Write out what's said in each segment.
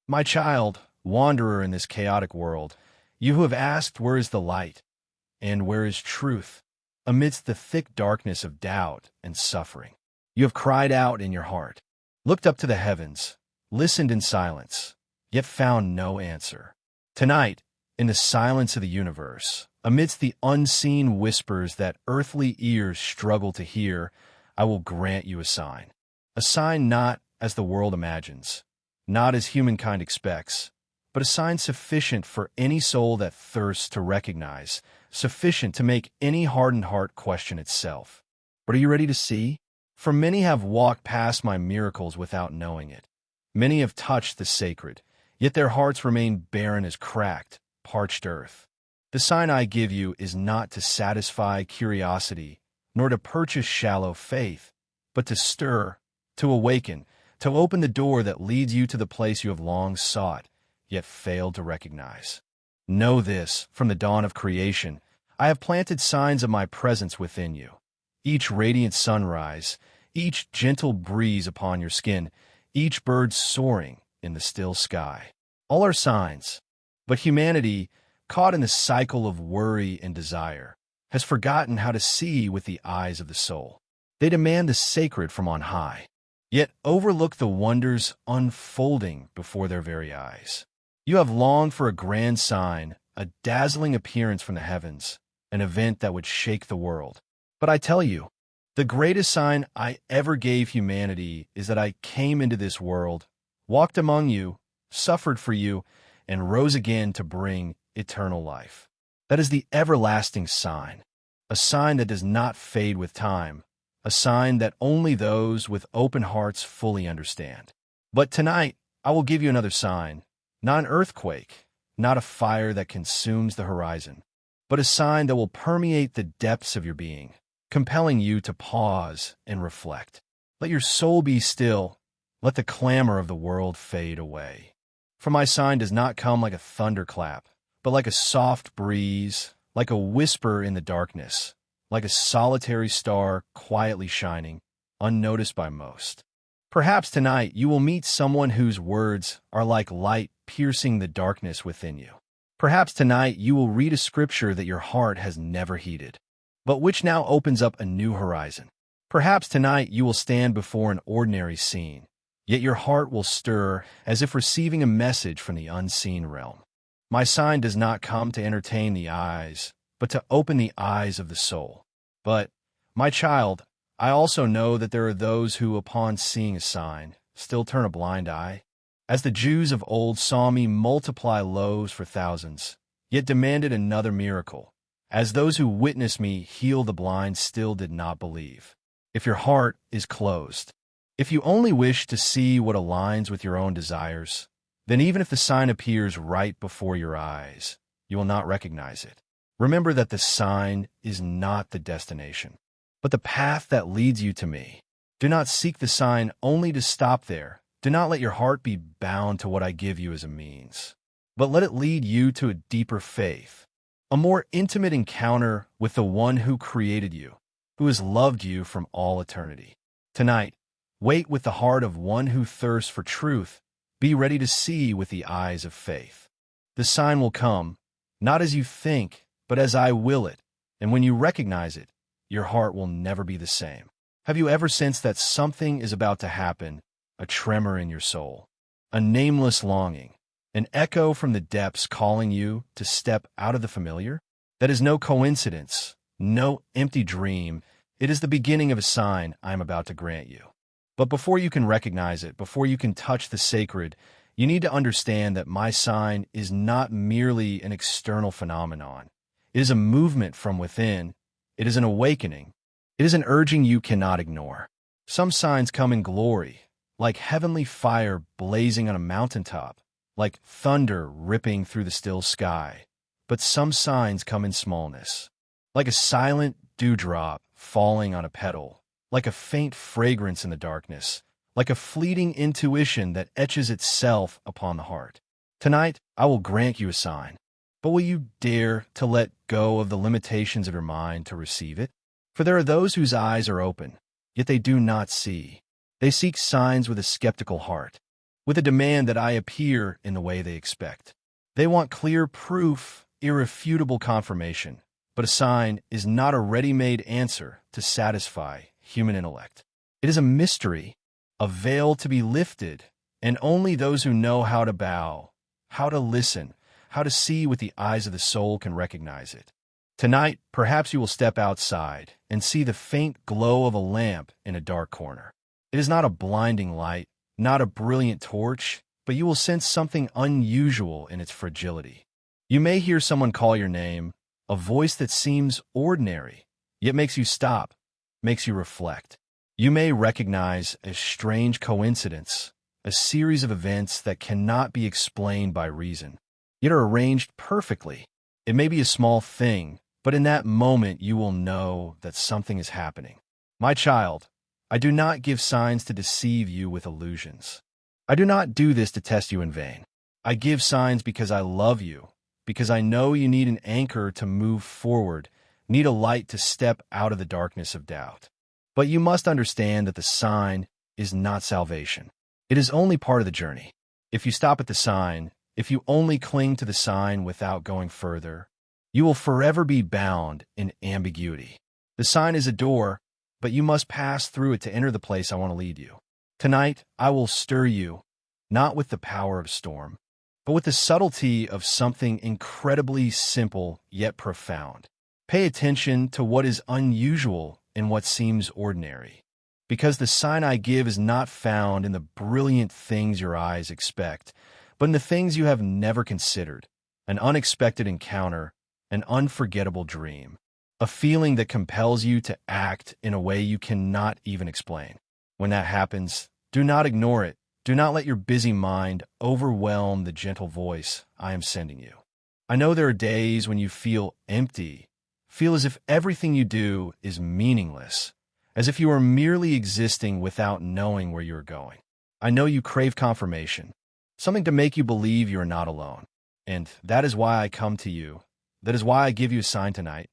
My child, wanderer in this chaotic world, you who have asked, where is the light, and where is truth, amidst the thick darkness of doubt and suffering? You have cried out in your heart, looked up to the heavens, listened in silence, yet found no answer. Tonight, in the silence of the universe, amidst the unseen whispers that earthly ears struggle to hear, I will grant you a sign not as the world imagines, not as humankind expects, but a sign sufficient for any soul that thirsts to recognize, sufficient to make any hardened heart question itself. But are you ready to see? For many have walked past my miracles without knowing it. Many have touched the sacred, yet their hearts remain barren as cracked, parched earth. The sign I give you is not to satisfy curiosity, nor to purchase shallow faith, but to stir, to awaken, to open the door that leads you to the place you have long sought, yet failed to recognize. Know this, from the dawn of creation, I have planted signs of my presence within you. Each radiant sunrise, each gentle breeze upon your skin, each bird soaring in the still sky. All are signs, but humanity, caught in the cycle of worry and desire, has forgotten how to see with the eyes of the soul. They demand the sacred from on high, yet overlook the wonders unfolding before their very eyes. You have longed for a grand sign, a dazzling appearance from the heavens, an event that would shake the world. But I tell you, the greatest sign I ever gave humanity is that I came into this world, walked among you, suffered for you, and rose again to bring eternal life. That is the everlasting sign, a sign that does not fade with time, a sign that only those with open hearts fully understand. But tonight, I will give you another sign, not an earthquake, not a fire that consumes the horizon, but a sign that will permeate the depths of your being, compelling you to pause and reflect. Let your soul be still. Let the clamor of the world fade away. For my sign does not come like a thunderclap, but like a soft breeze, like a whisper in the darkness, like a solitary star quietly shining, unnoticed by most. Perhaps tonight you will meet someone whose words are like light piercing the darkness within you. Perhaps tonight you will read a scripture that your heart has never heeded, but which now opens up a new horizon. Perhaps tonight you will stand before an ordinary scene, yet your heart will stir as if receiving a message from the unseen realm. My sign does not come to entertain the eyes, but to open the eyes of the soul. But, my child, I also know that there are those who, upon seeing a sign, still turn a blind eye. As the Jews of old saw me multiply loaves for thousands, yet demanded another miracle, as those who witnessed me heal the blind still did not believe. If your heart is closed, if you only wish to see what aligns with your own desires, then even if the sign appears right before your eyes, you will not recognize it. Remember that the sign is not the destination, but the path that leads you to me. Do not seek the sign only to stop there. Do not let your heart be bound to what I give you as a means, but let it lead you to a deeper faith, a more intimate encounter with the one who created you, who has loved you from all eternity. Tonight, wait with the heart of one who thirsts for truth. Be ready to see with the eyes of faith. The sign will come, not as you think, but as I will it, and when you recognize it, your heart will never be the same. Have you ever sensed that something is about to happen, a tremor in your soul, a nameless longing, an echo from the depths calling you to step out of the familiar? That is no coincidence, no empty dream. It is the beginning of a sign I am about to grant you. But before you can recognize it, before you can touch the sacred, you need to understand that my sign is not merely an external phenomenon. It is a movement from within. It is an awakening. It is an urging you cannot ignore. Some signs come in glory, like heavenly fire blazing on a mountaintop, like thunder ripping through the still sky. But some signs come in smallness, like a silent dewdrop falling on a petal, like a faint fragrance in the darkness, like a fleeting intuition that etches itself upon the heart. Tonight, I will grant you a sign, but will you dare to let go of the limitations of your mind to receive it? For there are those whose eyes are open, yet they do not see. They seek signs with a skeptical heart. with a demand that I appear in the way they expect. They want clear proof, irrefutable confirmation, but a sign is not a ready-made answer to satisfy human intellect. It is a mystery, a veil to be lifted, and only those who know how to bow, how to listen, how to see with the eyes of the soul can recognize it. Tonight, perhaps you will step outside and see the faint glow of a lamp in a dark corner. It is not a blinding light, not a brilliant torch, but you will sense something unusual in its fragility. You may hear someone call your name, a voice that seems ordinary, yet makes you stop, makes you reflect. You may recognize a strange coincidence, a series of events that cannot be explained by reason, yet are arranged perfectly. It may be a small thing, but in that moment you will know that something is happening. My child, I do not give signs to deceive you with illusions. I do not do this to test you in vain. I give signs because I love you, because I know you need an anchor to move forward, need a light to step out of the darkness of doubt. But you must understand that the sign is not salvation. It is only part of the journey. If you stop at the sign, if you only cling to the sign without going further, you will forever be bound in ambiguity. The sign is a door, but you must pass through it to enter the place I want to lead you. Tonight, I will stir you, not with the power of storm, but with the subtlety of something incredibly simple yet profound. Pay attention to what is unusual in what seems ordinary, because the sign I give is not found in the brilliant things your eyes expect, but in the things you have never considered, an unexpected encounter, an unforgettable dream, a feeling that compels you to act in a way you cannot even explain. When that happens, do not ignore it. Do not let your busy mind overwhelm the gentle voice I am sending you. I know there are days when you feel empty, feel as if everything you do is meaningless, as if you are merely existing without knowing where you are going. I know you crave confirmation, something to make you believe you are not alone. And that is why I come to you. That is why I give you a sign tonight,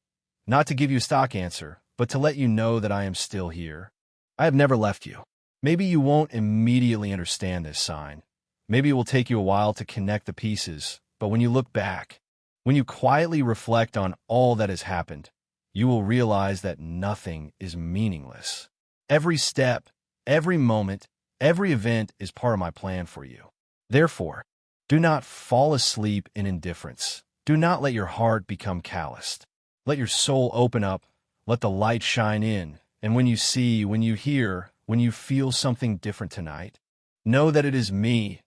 not to give you a stock answer, but to let you know that I am still here. I have never left you. Maybe you won't immediately understand this sign. Maybe it will take you a while to connect the pieces, but when you look back, when you quietly reflect on all that has happened, you will realize that nothing is meaningless. Every step, every moment, every event is part of my plan for you. Therefore, do not fall asleep in indifference. Do not let your heart become calloused. Let your soul open up. Let the light shine in. And when you see, when you hear, when you feel something different tonight, know that it is me.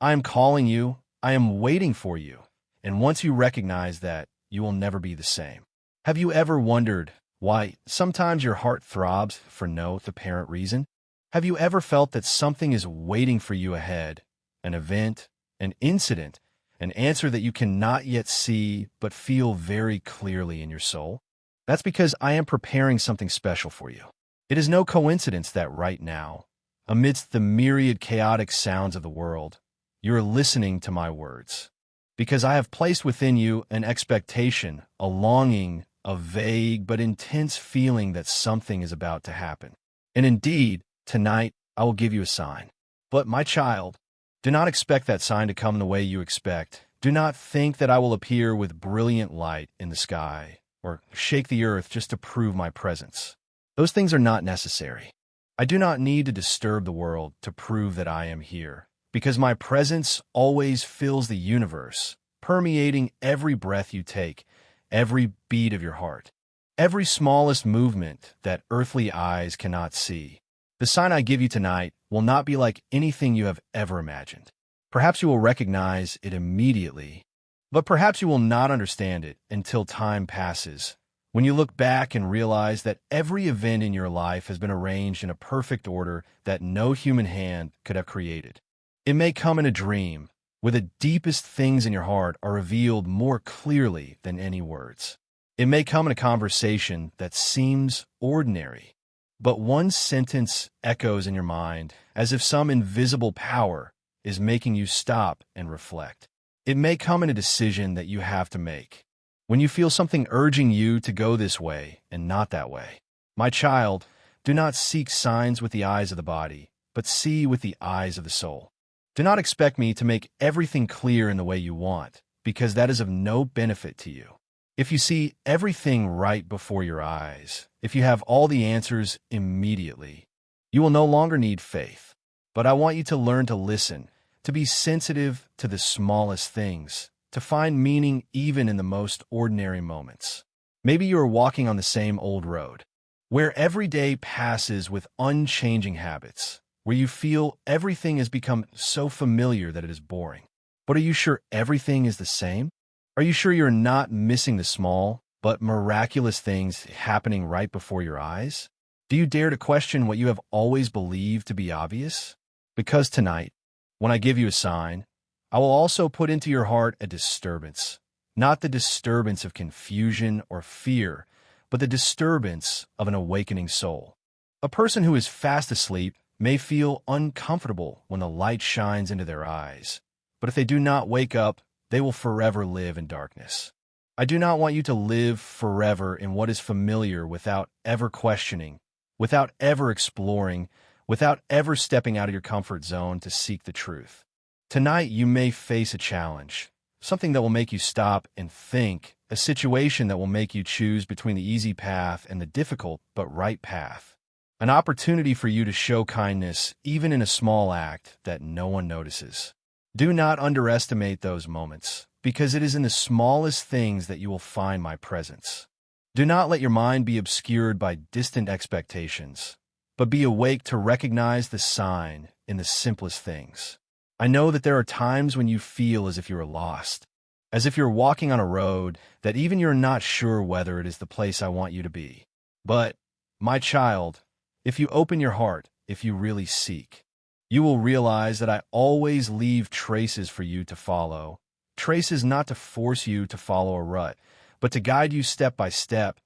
I am calling you. I am waiting for you. And once you recognize that, you will never be the same. Have you ever wondered why sometimes your heart throbs for no apparent reason? Have you ever felt that something is waiting for you ahead? An event, an incident, an answer that you cannot yet see but feel very clearly in your soul? That's because I am preparing something special for you. It is no coincidence that right now, amidst the myriad chaotic sounds of the world, you are listening to my words. Because I have placed within you an expectation, a longing, a vague but intense feeling that something is about to happen. And indeed, tonight I will give you a sign. But my child, do not expect that sign to come the way you expect. Do not think that I will appear with brilliant light in the sky or shake the earth just to prove my presence. Those things are not necessary. I do not need to disturb the world to prove that I am here, because my presence always fills the universe, permeating every breath you take, every beat of your heart, every smallest movement that earthly eyes cannot see. The sign I give you tonight will not be like anything you have ever imagined. Perhaps you will recognize it immediately, but perhaps you will not understand it until time passes, when you look back and realize that every event in your life has been arranged in a perfect order that no human hand could have created. It may come in a dream, where the deepest things in your heart are revealed more clearly than any words. It may come in a conversation that seems ordinary, but one sentence echoes in your mind as if some invisible power is making you stop and reflect. It may come in a decision that you have to make, when you feel something urging you to go this way and not that way. My child, do not seek signs with the eyes of the body, but see with the eyes of the soul. Do not expect me to make everything clear in the way you want, because that is of no benefit to you. If you see everything right before your eyes, if you have all the answers immediately, you will no longer need faith. But I want you to learn to listen, to be sensitive to the smallest things, to find meaning even in the most ordinary moments. Maybe you are walking on the same old road, where every day passes with unchanging habits, where you feel everything has become so familiar that it is boring. But are you sure everything is the same? Are you sure you're not missing the small, but miraculous things happening right before your eyes? Do you dare to question what you have always believed to be obvious? Because tonight, when I give you a sign, I will also put into your heart a disturbance, not the disturbance of confusion or fear, but the disturbance of an awakening soul. A person who is fast asleep may feel uncomfortable when the light shines into their eyes, but if they do not wake up, they will forever live in darkness. I do not want you to live forever in what is familiar without ever questioning, without ever exploring, without ever stepping out of your comfort zone to seek the truth. Tonight you may face a challenge, something that will make you stop and think, a situation that will make you choose between the easy path and the difficult but right path. An opportunity for you to show kindness even in a small act that no one notices. Do not underestimate those moments, because it is in the smallest things that you will find my presence. Do not let your mind be obscured by distant expectations, but be awake to recognize the sign in the simplest things. I know that there are times when you feel as if you are lost, as if you're walking on a road that even you're not sure whether it is the place I want you to be. But, my child, if you open your heart, if you really seek, you will realize that I always leave traces for you to follow, traces not to force you to follow a rut, but to guide you step by step,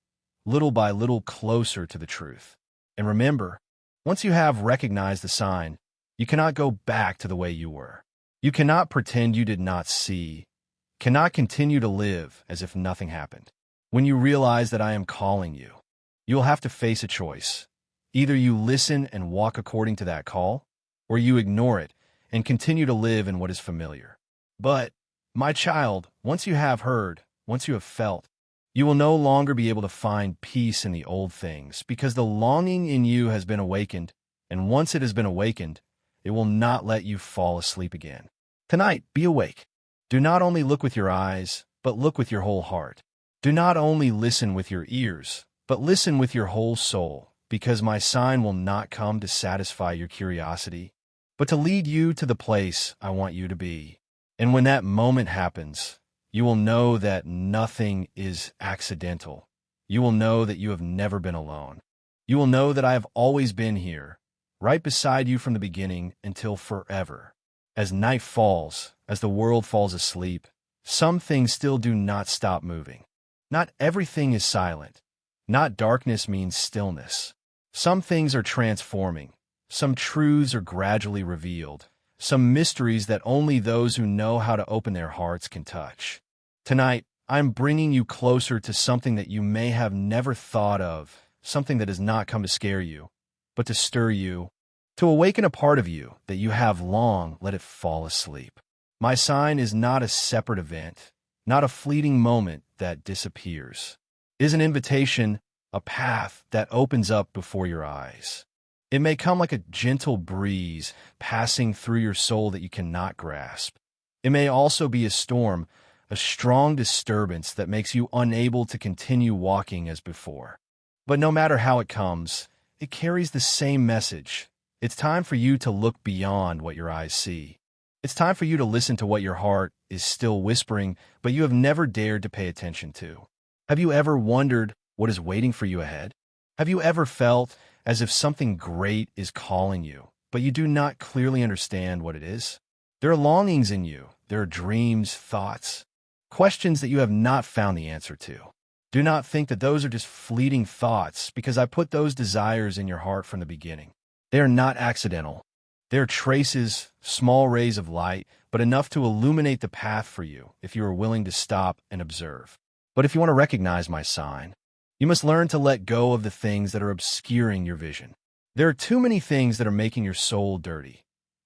little by little closer to the truth. And remember, once you have recognized the sign, you cannot go back to the way you were. You cannot pretend you did not see, cannot continue to live as if nothing happened. When you realize that I am calling you, you will have to face a choice. Either you listen and walk according to that call, or you ignore it and continue to live in what is familiar. But, my child, once you have heard, once you have felt, you will no longer be able to find peace in the old things, because the longing in you has been awakened, and once it has been awakened, it will not let you fall asleep again. Tonight, be awake. Do not only look with your eyes, but look with your whole heart. Do not only listen with your ears, but listen with your whole soul, because my sign will not come to satisfy your curiosity, but to lead you to the place I want you to be. And when that moment happens, you will know that nothing is accidental. You will know that you have never been alone. You will know that I have always been here, right beside you from the beginning until forever. As night falls, as the world falls asleep, some things still do not stop moving. Not everything is silent. Not darkness means stillness. Some things are transforming. Some truths are gradually revealed. Some mysteries that only those who know how to open their hearts can touch. Tonight, I'm bringing you closer to something that you may have never thought of, something that has not come to scare you, but to stir you, to awaken a part of you that you have long let it fall asleep. My sign is not a separate event, not a fleeting moment that disappears. It is an invitation, a path that opens up before your eyes. It may come like a gentle breeze passing through your soul that you cannot grasp. It may also be a storm, a strong disturbance that makes you unable to continue walking as before. But no matter how it comes, it carries the same message. It's time for you to look beyond what your eyes see. It's time for you to listen to what your heart is still whispering, but you have never dared to pay attention to. Have you ever wondered what is waiting for you ahead? Have you ever felt as if something great is calling you, but you do not clearly understand what it is? There are longings in you. There are dreams, thoughts, questions that you have not found the answer to. Do not think that those are just fleeting thoughts, because I put those desires in your heart from the beginning. They are not accidental. They are traces, small rays of light, but enough to illuminate the path for you if you are willing to stop and observe. But if you want to recognize my sign, you must learn to let go of the things that are obscuring your vision. There are too many things that are making your soul dirty.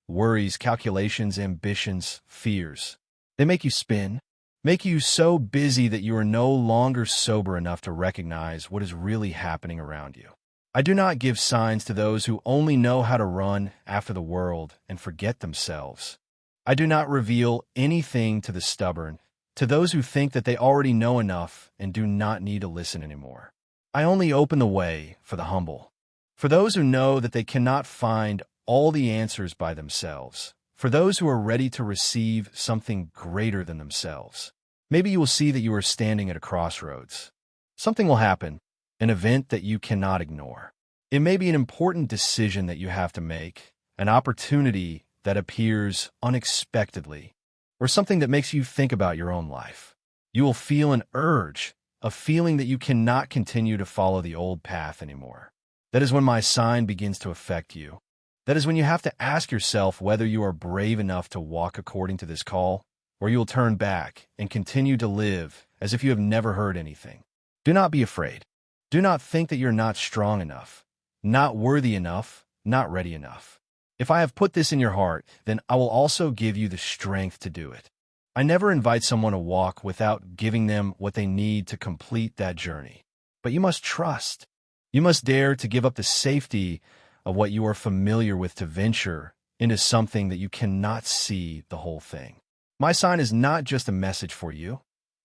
worries, calculations, ambitions, fears. They make you spin, make you so busy that you are no longer sober enough to recognize what is really happening around you. I do not give signs to those who only know how to run after the world and forget themselves. I do not reveal anything to the stubborn, to those who think that they already know enough and do not need to listen anymore. I only open the way for the humble, for those who know that they cannot find all the answers by themselves, for those who are ready to receive something greater than themselves. Maybe you will see that you are standing at a crossroads. Something will happen, an event that you cannot ignore. It may be an important decision that you have to make, an opportunity that appears unexpectedly, or something that makes you think about your own life. You will feel an urge, a feeling that you cannot continue to follow the old path anymore. That is when my sign begins to affect you. That is when you have to ask yourself whether you are brave enough to walk according to this call, or you will turn back and continue to live as if you have never heard anything. Do not be afraid. Do not think that you're not strong enough, not worthy enough, not ready enough. If I have put this in your heart, then I will also give you the strength to do it. I never invite someone to walk without giving them what they need to complete that journey. But you must trust. You must dare to give up the safety of what you are familiar with to venture into something that you cannot see the whole thing. My sign is not just a message for you.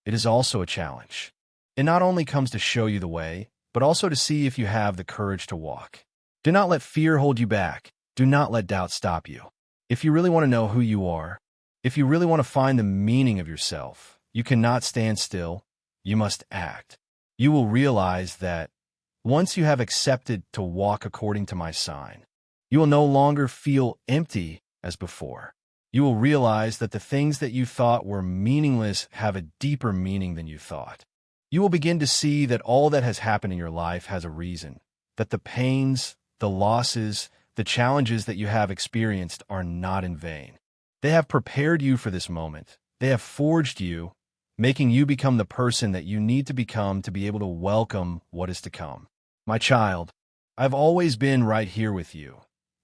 It is also a challenge. It not only comes to show you the way, but also to see if you have the courage to walk. Do not let fear hold you back. Do not let doubt stop you. If you really want to know who you are, if you really want to find the meaning of yourself, you cannot stand still. You must act. You will realize that once you have accepted to walk according to my sign, you will no longer feel empty as before. You will realize that the things that you thought were meaningless have a deeper meaning than you thought. You will begin to see that all that has happened in your life has a reason, that the pains, the losses, the challenges that you have experienced are not in vain. They have prepared you for this moment. They have forged you, making you become the person that you need to become to be able to welcome what is to come. My child, I've always been right here with you,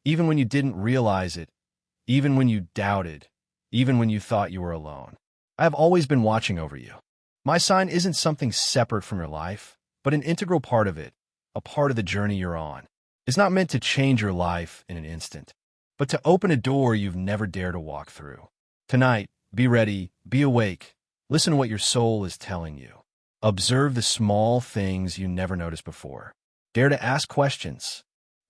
even when you didn't realize it, even when you doubted, even when you thought you were alone. I have always been watching over you. My sign isn't something separate from your life, but an integral part of it, a part of the journey you're on. It's not meant to change your life in an instant, but to open a door you've never dared to walk through. Tonight, be ready, be awake, listen to what your soul is telling you. Observe the small things you never noticed before. Dare to ask questions.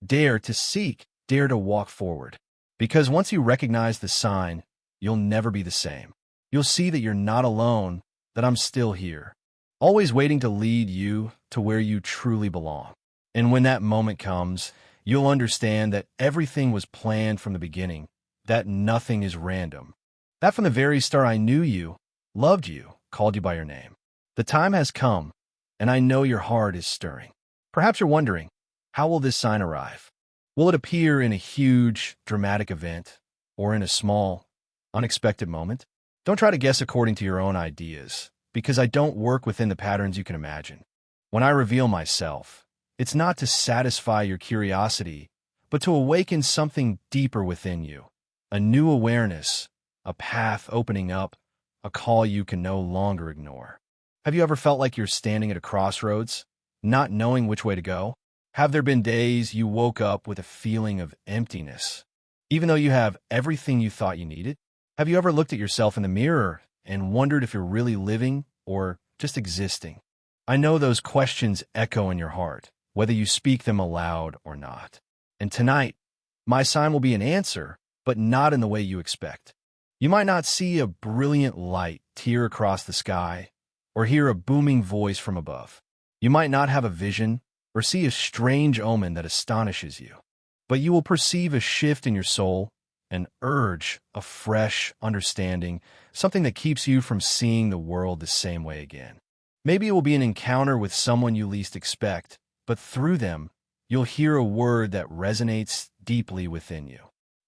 Dare to seek. Dare to walk forward. Because once you recognize the sign, you'll never be the same. You'll see that you're not alone, that I'm still here, always waiting to lead you to where you truly belong. And when that moment comes, you'll understand that everything was planned from the beginning, that nothing is random, that from the very start I knew you, loved you, called you by your name. The time has come, and I know your heart is stirring. Perhaps you're wondering, how will this sign arrive? Will it appear in a huge, dramatic event, or in a small, unexpected moment? Don't try to guess according to your own ideas, because I don't work within the patterns you can imagine. When I reveal myself, it's not to satisfy your curiosity, but to awaken something deeper within you, a new awareness, a path opening up, a call you can no longer ignore. Have you ever felt like you're standing at a crossroads, not knowing which way to go? Have there been days you woke up with a feeling of emptiness, even though you have everything you thought you needed? Have you ever looked at yourself in the mirror and wondered if you're really living or just existing? I know those questions echo in your heart, whether you speak them aloud or not. And tonight, my sign will be an answer, but not in the way you expect. You might not see a brilliant light tear across the sky or hear a booming voice from above. You might not have a vision or see a strange omen that astonishes you, but you will perceive a shift in your soul, an urge, a fresh understanding, something that keeps you from seeing the world the same way again. Maybe it will be an encounter with someone you least expect, but through them, you'll hear a word that resonates deeply within you.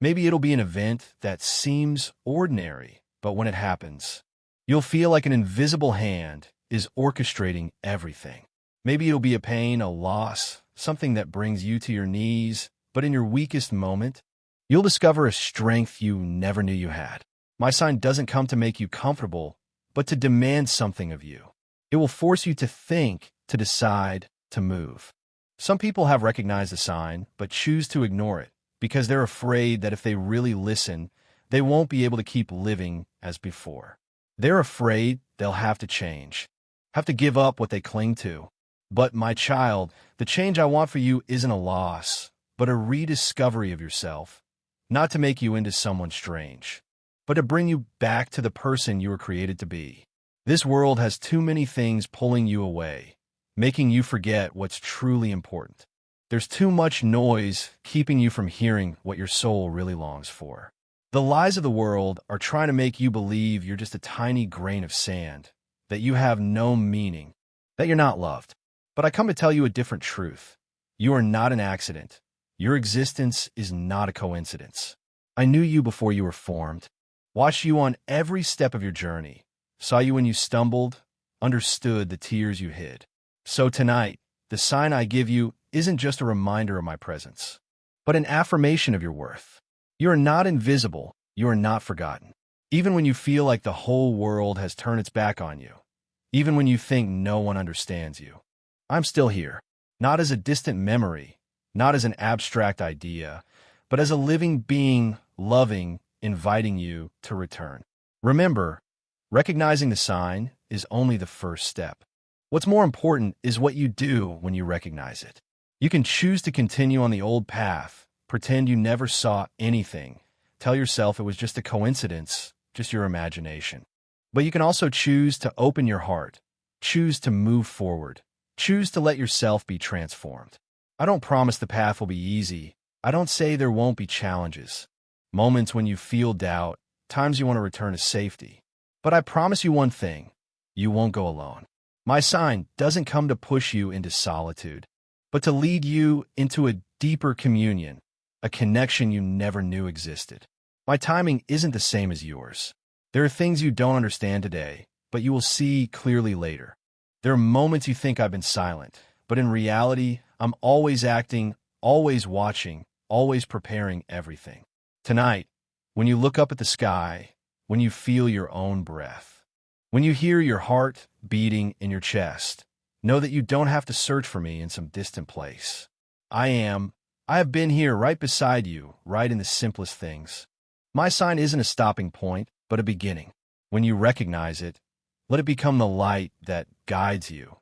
Maybe it'll be an event that seems ordinary, but when it happens, you'll feel like an invisible hand is orchestrating everything. Maybe it'll be a pain, a loss, something that brings you to your knees, but in your weakest moment, You'll discover a strength you never knew you had. My sign doesn't come to make you comfortable, but to demand something of you. It will force you to think, to decide, to move. Some people have recognized the sign, but choose to ignore it because they're afraid that if they really listen, they won't be able to keep living as before. They're afraid they'll have to change, have to give up what they cling to. But, my child, the change I want for you isn't a loss, but a rediscovery of yourself, not to make you into someone strange, but to bring you back to the person you were created to be. This world has too many things pulling you away, making you forget what's truly important. There's too much noise keeping you from hearing what your soul really longs for. The lies of the world are trying to make you believe you're just a tiny grain of sand, that you have no meaning, that you're not loved. But I come to tell you a different truth. You are not an accident. Your existence is not a coincidence. I knew you before you were formed, watched you on every step of your journey, saw you when you stumbled, understood the tears you hid. So tonight, the sign I give you isn't just a reminder of my presence, but an affirmation of your worth. You are not invisible. You are not forgotten. Even when you feel like the whole world has turned its back on you, even when you think no one understands you, I'm still here, not as a distant memory, not as an abstract idea, but as a living being, loving, inviting you to return. Remember, recognizing the sign is only the first step. What's more important is what you do when you recognize it. You can choose to continue on the old path, pretend you never saw anything, tell yourself it was just a coincidence, just your imagination. But you can also choose to open your heart, choose to move forward, choose to let yourself be transformed. I don't promise the path will be easy. I don't say there won't be challenges, moments when you feel doubt, times you want to return to safety. But I promise you one thing, you won't go alone. My sign doesn't come to push you into solitude, but to lead you into a deeper communion, a connection you never knew existed. My timing isn't the same as yours. There are things you don't understand today, but you will see clearly later. There are moments you think I've been silent, but in reality, I'm always acting, always watching, always preparing everything. Tonight, when you look up at the sky, when you feel your own breath, when you hear your heart beating in your chest, know that you don't have to search for me in some distant place. I have been here right beside you, right in the simplest things. My sign isn't a stopping point, but a beginning. When you recognize it, let it become the light that guides you.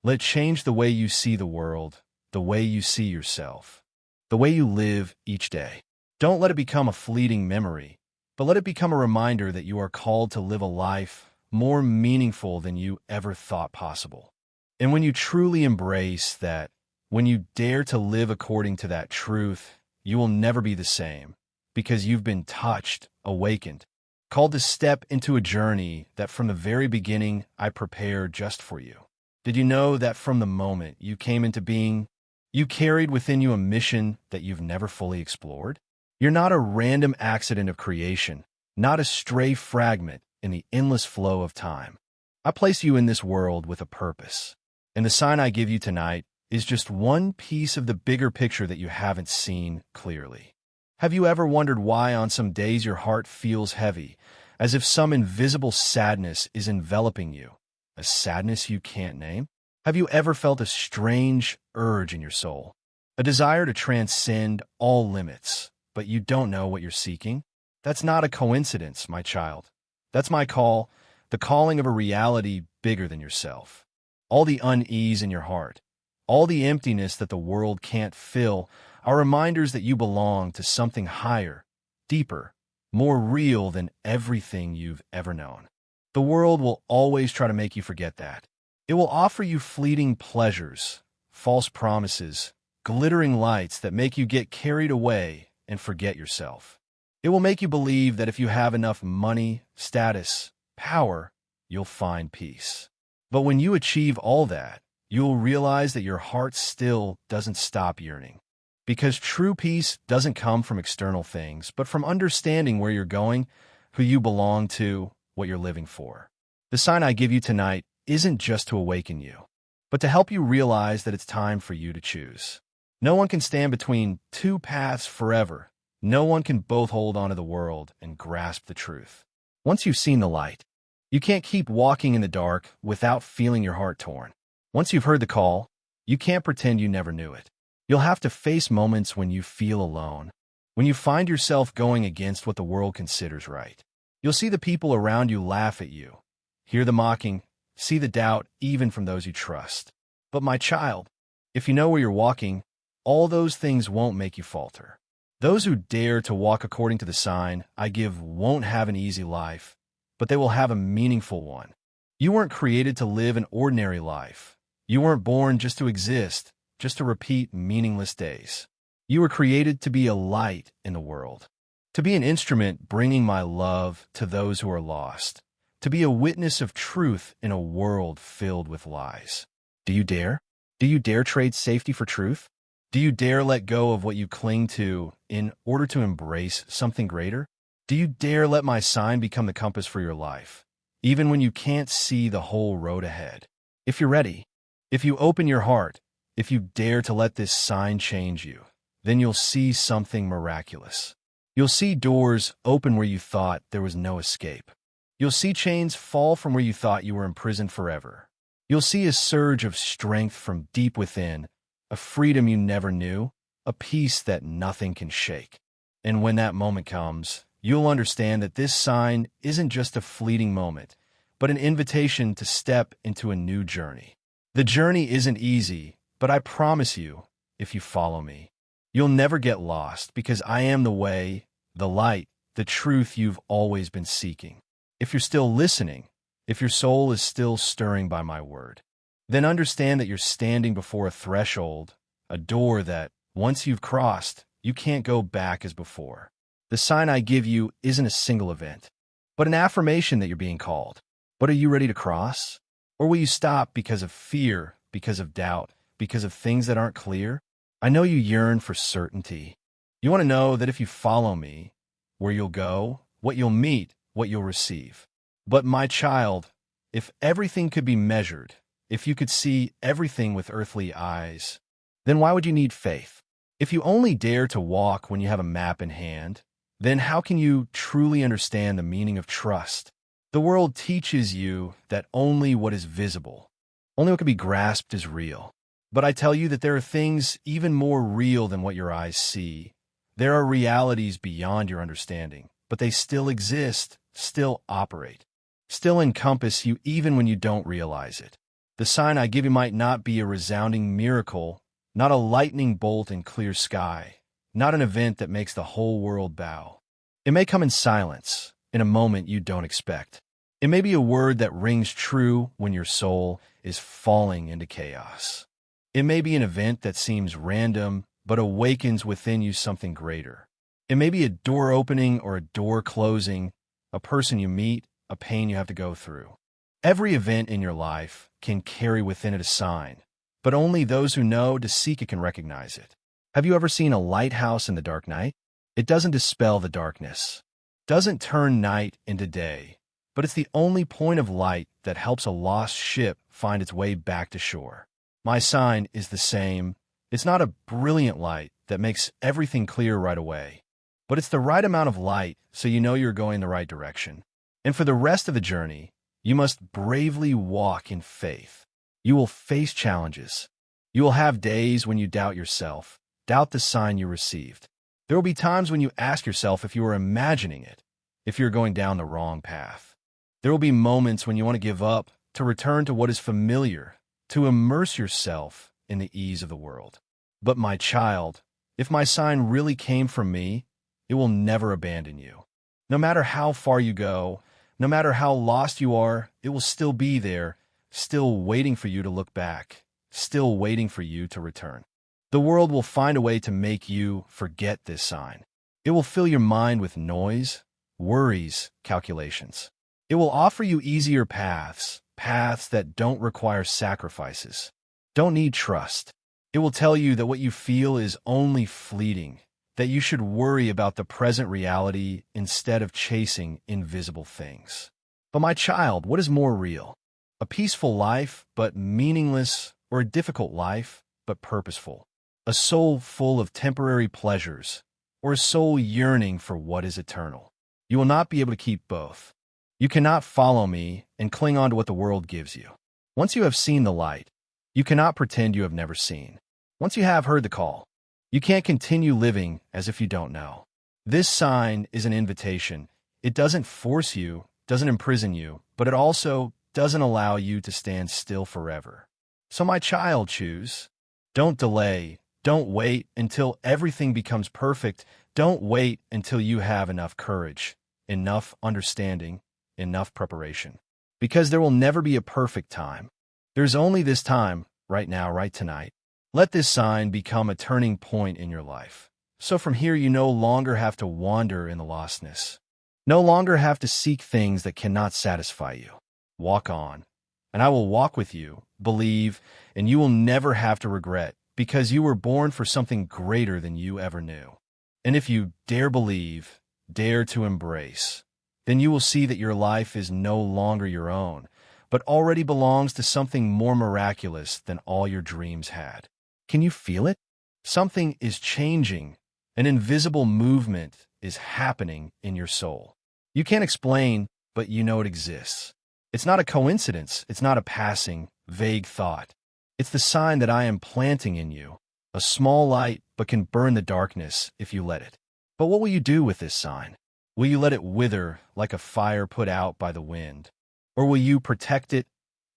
Let it change the way you see the world, the way you see yourself, the way you live each day. Don't let it become a fleeting memory, but let it become a reminder that you are called to live a life more meaningful than you ever thought possible. And when you truly embrace that, when you dare to live according to that truth, you will never be the same, because you've been touched, awakened, called to step into a journey that from the very beginning I prepared just for you. Did you know that from the moment you came into being, you carried within you a mission that you've never fully explored? You're not a random accident of creation, not a stray fragment in the endless flow of time. I place you in this world with a purpose, and the sign I give you tonight is just one piece of the bigger picture that you haven't seen clearly. Have you ever wondered why on some days your heart feels heavy, as if some invisible sadness is enveloping you, a sadness you can't name? Have you ever felt a strange urge in your soul, a desire to transcend all limits, but you don't know what you're seeking? That's not a coincidence, my child. That's my call, the calling of a reality bigger than yourself. All the unease in your heart, all the emptiness that the world can't fill, are reminders that you belong to something higher, deeper, more real than everything you've ever known. The world will always try to make you forget that. It will offer you fleeting pleasures, false promises, glittering lights that make you get carried away and forget yourself. It will make you believe that if you have enough money, status, power, you'll find peace. But when you achieve all that, you'll realize that your heart still doesn't stop yearning. Because true peace doesn't come from external things, but from understanding where you're going, who you belong to, what you're living for. The sign I give you tonight isn't just to awaken you, but to help you realize that it's time for you to choose. No one can stand between two paths forever, No one can both hold onto the world and grasp the truth. Once you've seen the light, you can't keep walking in the dark without feeling your heart torn. Once you've heard the call, you can't pretend you never knew it. You'll have to face moments when you feel alone, when you find yourself going against what the world considers right. You'll see the people around you laugh at you, hear the mocking, see the doubt even from those you trust. But my child, if you know where you're walking, all those things won't make you falter. Those who dare to walk according to the sign I give won't have an easy life, but they will have a meaningful one. You weren't created to live an ordinary life. You weren't born just to exist, just to repeat meaningless days. You were created to be a light in the world, to be an instrument bringing my love to those who are lost, to be a witness of truth in a world filled with lies. Do you dare? Do you dare trade safety for truth? Do you dare let go of what you cling to in order to embrace something greater? Do you dare let my sign become the compass for your life, even when you can't see the whole road ahead? If you're ready, if you open your heart, if you dare to let this sign change you, then you'll see something miraculous. You'll see doors open where you thought there was no escape. You'll see chains fall from where you thought you were imprisoned forever. You'll see a surge of strength from deep within, a freedom you never knew, a peace that nothing can shake. And when that moment comes, you'll understand that this sign isn't just a fleeting moment, but an invitation to step into a new journey. The journey isn't easy, but I promise you, if you follow me, you'll never get lost because I am the way, the light, the truth you've always been seeking. If you're still listening, if your soul is still stirring by my word, then understand that you're standing before a threshold, a door that, once you've crossed, you can't go back as before. The sign I give you isn't a single event, but an affirmation that you're being called. But are you ready to cross? Or will you stop because of fear, because of doubt, because of things that aren't clear? I know you yearn for certainty. You want to know that if you follow me, where you'll go, what you'll meet, what you'll receive. But my child, if everything could be measured, if you could see everything with earthly eyes, then why would you need faith? If you only dare to walk when you have a map in hand, then how can you truly understand the meaning of trust? The world teaches you that only what is visible, only what can be grasped is real. But I tell you that there are things even more real than what your eyes see. There are realities beyond your understanding, but they still exist, still operate, still encompass you even when you don't realize it. The sign I give you might not be a resounding miracle, not a lightning bolt in clear sky, not an event that makes the whole world bow. It may come in silence, in a moment you don't expect. It may be a word that rings true when your soul is falling into chaos. It may be an event that seems random, but awakens within you something greater. It may be a door opening or a door closing, a person you meet, a pain you have to go through. Every event in your life can carry within it a sign, but only those who know to seek it can recognize it. Have you ever seen a lighthouse in the dark night? It doesn't dispel the darkness, doesn't turn night into day, but it's the only point of light that helps a lost ship find its way back to shore. My sign is the same. It's not a brilliant light that makes everything clear right away, but it's the right amount of light so you know you're going the right direction. And for the rest of the journey, you must bravely walk in faith. You will face challenges. You will have days when you doubt yourself, doubt the sign you received. There will be times when you ask yourself if you are imagining it, if you're going down the wrong path. There will be moments when you want to give up, to return to what is familiar, to immerse yourself in the ease of the world. But my child, if my sign really came from me, it will never abandon you. No matter how far you go, no matter how lost you are, it will still be there, still waiting for you to look back, still waiting for you to return. The world will find a way to make you forget this sign. It will fill your mind with noise, worries, calculations. It will offer you easier paths, paths that don't require sacrifices, don't need trust. It will tell you that what you feel is only fleeting, that you should worry about the present reality instead of chasing invisible things. But my child, what is more real? A peaceful life, but meaningless, or a difficult life, but purposeful? A soul full of temporary pleasures, or a soul yearning for what is eternal. You will not be able to keep both. You cannot follow me and cling on to what the world gives you. Once you have seen the light, you cannot pretend you have never seen. Once you have heard the call, you can't continue living as if you don't know. This sign is an invitation. It doesn't force you, doesn't imprison you, but it also doesn't allow you to stand still forever. So my child, choose. Don't delay. Don't wait until everything becomes perfect. Don't wait until you have enough courage, enough understanding, enough preparation. Because there will never be a perfect time. There's only this time, right now, right tonight. Let this sign become a turning point in your life. So from here you no longer have to wander in the lostness. No longer have to seek things that cannot satisfy you. Walk on, and I will walk with you, believe, and you will never have to regret, because you were born for something greater than you ever knew. And if you dare believe, dare to embrace, then you will see that your life is no longer your own, but already belongs to something more miraculous than all your dreams had. Can you feel it? Something is changing. An invisible movement is happening in your soul. You can't explain, but you know it exists. It's not a coincidence. It's not a passing, vague thought. It's the sign that I am planting in you, a small light, but can burn the darkness if you let it. But what will you do with this sign? Will you let it wither like a fire put out by the wind? Or will you protect it,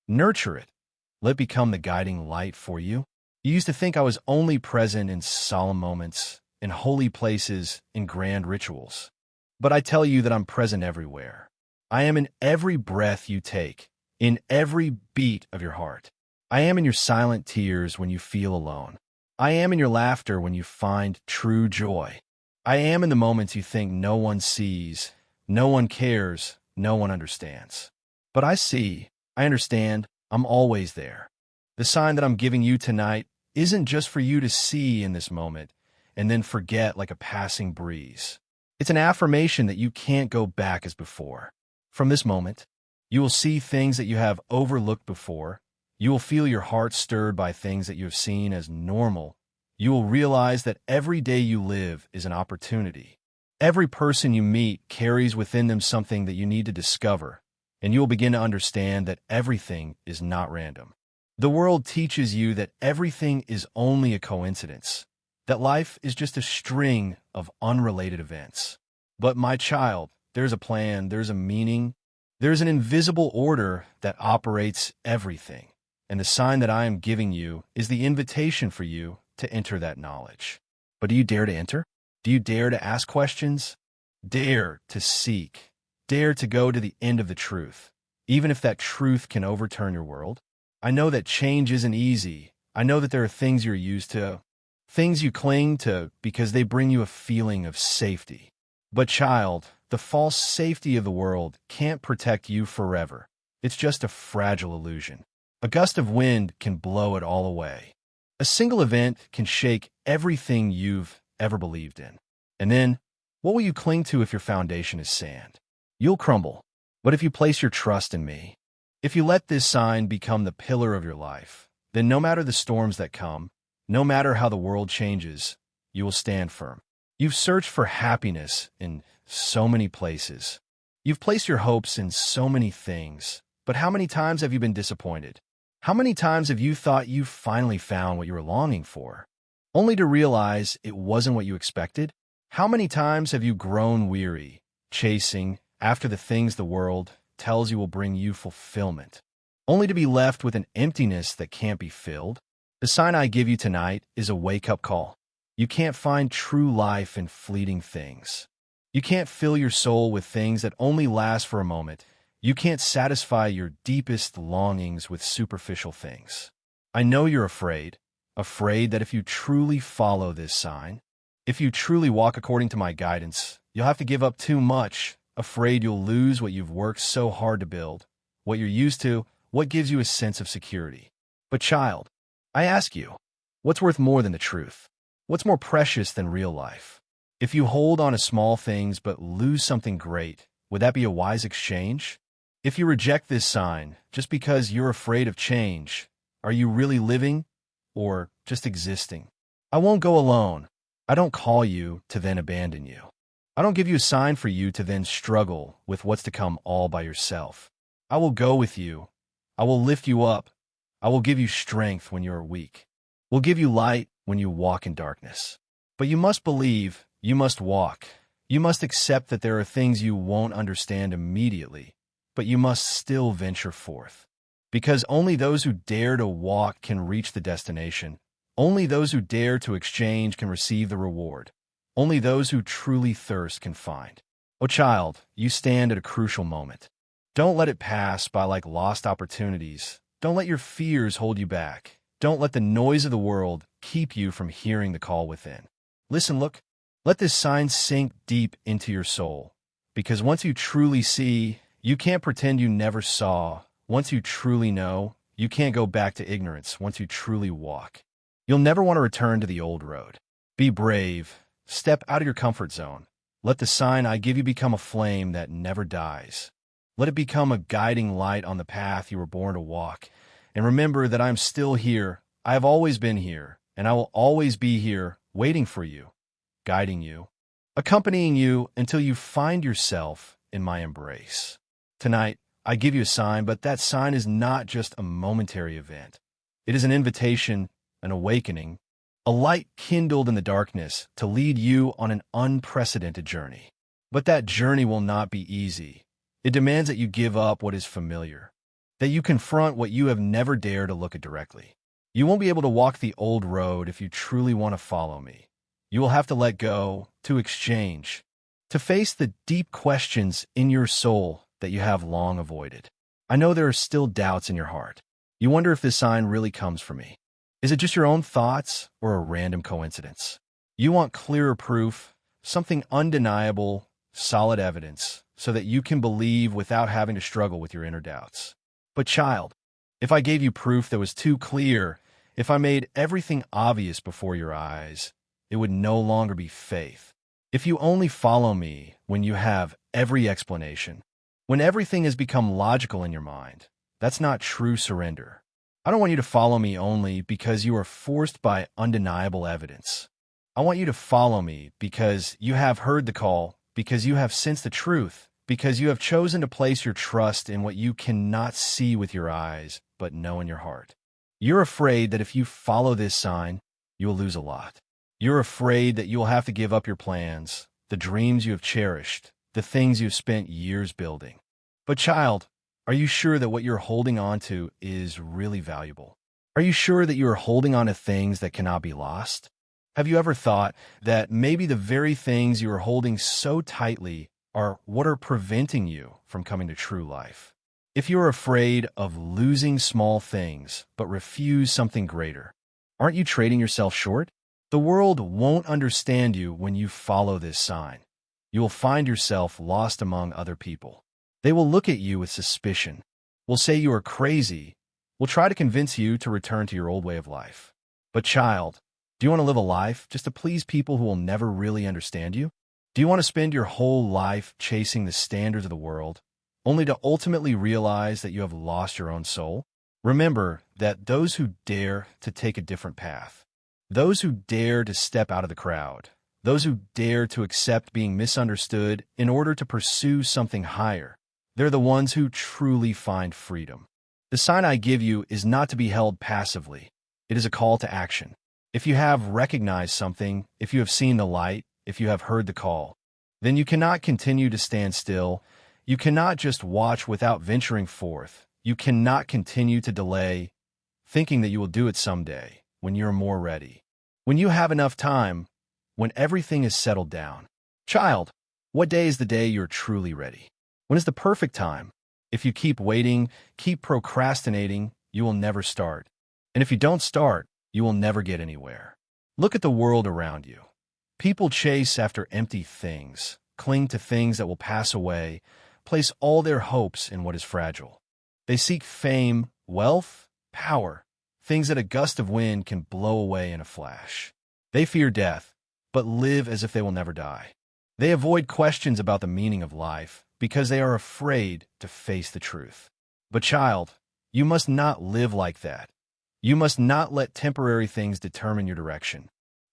nurture it, let it become the guiding light for you? You used to think I was only present in solemn moments, in holy places, in grand rituals. But I tell you that I'm present everywhere. I am in every breath you take, in every beat of your heart. I am in your silent tears when you feel alone. I am in your laughter when you find true joy. I am in the moments you think no one sees, no one cares, no one understands. But I see, I understand, I'm always there. The sign that I'm giving you tonight isn't just for you to see in this moment and then forget like a passing breeze. It's an affirmation that you can't go back as before. From this moment, you will see things that you have overlooked before. You will feel your heart stirred by things that you have seen as normal. You will realize that every day you live is an opportunity. Every person you meet carries within them something that you need to discover, and you will begin to understand that everything is not random. The world teaches you that everything is only a coincidence, that life is just a string of unrelated events. But my child, there's a plan, there's a meaning, there's an invisible order that operates everything. And the sign that I am giving you is the invitation for you to enter that knowledge. But do you dare to enter? Do you dare to ask questions? Dare to seek. Dare to go to the end of the truth, even if that truth can overturn your world? I know that change isn't easy. I know that there are things you're used to, things you cling to because they bring you a feeling of safety. But child, the false safety of the world can't protect you forever. It's just a fragile illusion. A gust of wind can blow it all away. A single event can shake everything you've ever believed in. And then, what will you cling to if your foundation is sand? You'll crumble. But if you place your trust in me, if you let this sign become the pillar of your life, then no matter the storms that come, no matter how the world changes, you will stand firm. You've searched for happiness in so many places. You've placed your hopes in so many things. But how many times have you been disappointed? How many times have you thought you finally found what you were longing for, only to realize it wasn't what you expected? How many times have you grown weary, chasing after the things the world tells you will bring you fulfillment, only to be left with an emptiness that can't be filled? The sign I give you tonight is a wake-up call. You can't find true life in fleeting things. You can't fill your soul with things that only last for a moment. You can't satisfy your deepest longings with superficial things. I know you're afraid that if you truly follow this sign, if you truly walk according to my guidance, you'll have to give up too much, afraid you'll lose what you've worked so hard to build, what you're used to, what gives you a sense of security. But child, I ask you, what's worth more than the truth? What's more precious than real life? If you hold on to small things but lose something great, would that be a wise exchange? If you reject this sign just because you're afraid of change, are you really living or just existing? I won't go alone. I don't call you to then abandon you. I don't give you a sign for you to then struggle with what's to come all by yourself. I will go with you. I will lift you up. I will give you strength when you are weak. Will give you light when you walk in darkness. But you must believe, you must walk. You must accept that there are things you won't understand immediately, but you must still venture forth. Because only those who dare to walk can reach the destination. Only those who dare to exchange can receive the reward. Only those who truly thirst can find. Oh child, you stand at a crucial moment. Don't let it pass by like lost opportunities. Don't let your fears hold you back. Don't let the noise of the world keep you from hearing the call within. Listen, look. Let this sign sink deep into your soul. Because once you truly see, you can't pretend you never saw. Once you truly know, you can't go back to ignorance once you truly walk. You'll never want to return to the old road. Be brave. Step out of your comfort zone. Let the sign I give you become a flame that never dies. Let it become a guiding light on the path you were born to walk. And remember that I am still here. I have always been here, and I will always be here, waiting for you, guiding you, accompanying you until you find yourself in my embrace. Tonight, I give you a sign, but that sign is not just a momentary event. It is an invitation, an awakening, a light kindled in the darkness to lead you on an unprecedented journey. But that journey will not be easy. It demands that you give up what is familiar, that you confront what you have never dared to look at directly. You won't be able to walk the old road if you truly want to follow me. You will have to let go, to exchange, to face the deep questions in your soul that you have long avoided. I know there are still doubts in your heart. You wonder if this sign really comes from me. Is it just your own thoughts or a random coincidence? You want clearer proof, something undeniable, solid evidence, so that you can believe without having to struggle with your inner doubts. But child, if I gave you proof that was too clear, if I made everything obvious before your eyes, it would no longer be faith. If you only follow me when you have every explanation, when everything has become logical in your mind, that's not true surrender. I don't want you to follow me only because you are forced by undeniable evidence. I want you to follow me because you have heard the call, because you have sensed the truth, because you have chosen to place your trust in what you cannot see with your eyes, but know in your heart. You're afraid that if you follow this sign, you'll lose a lot. You're afraid that you will have to give up your plans, the dreams you have cherished, the things you've spent years building. But child, are you sure that what you're holding on to is really valuable? Are you sure that you are holding on to things that cannot be lost? Have you ever thought that maybe the very things you are holding so tightly are what are preventing you from coming to true life? If you are afraid of losing small things but refuse something greater, aren't you trading yourself short? The world won't understand you when you follow this sign. You will find yourself lost among other people. They will look at you with suspicion, will say you are crazy, will try to convince you to return to your old way of life. But child, do you want to live a life just to please people who will never really understand you? Do you want to spend your whole life chasing the standards of the world, only to ultimately realize that you have lost your own soul? Remember that those who dare to take a different path, those who dare to step out of the crowd, those who dare to accept being misunderstood in order to pursue something higher, they're the ones who truly find freedom. The sign I give you is not to be held passively. It is a call to action. If you have recognized something, if you have seen the light, if you have heard the call, then you cannot continue to stand still. You cannot just watch without venturing forth. You cannot continue to delay, thinking that you will do it someday, when you're more ready, when you have enough time, when everything is settled down. Child, what day is the day you're truly ready? When is the perfect time? If you keep waiting, keep procrastinating, you will never start. And if you don't start, you will never get anywhere. Look at the world around you. People chase after empty things, cling to things that will pass away, place all their hopes in what is fragile. They seek fame, wealth, power, things that a gust of wind can blow away in a flash. They fear death, but live as if they will never die. They avoid questions about the meaning of life because they are afraid to face the truth. But child, you must not live like that. You must not let temporary things determine your direction.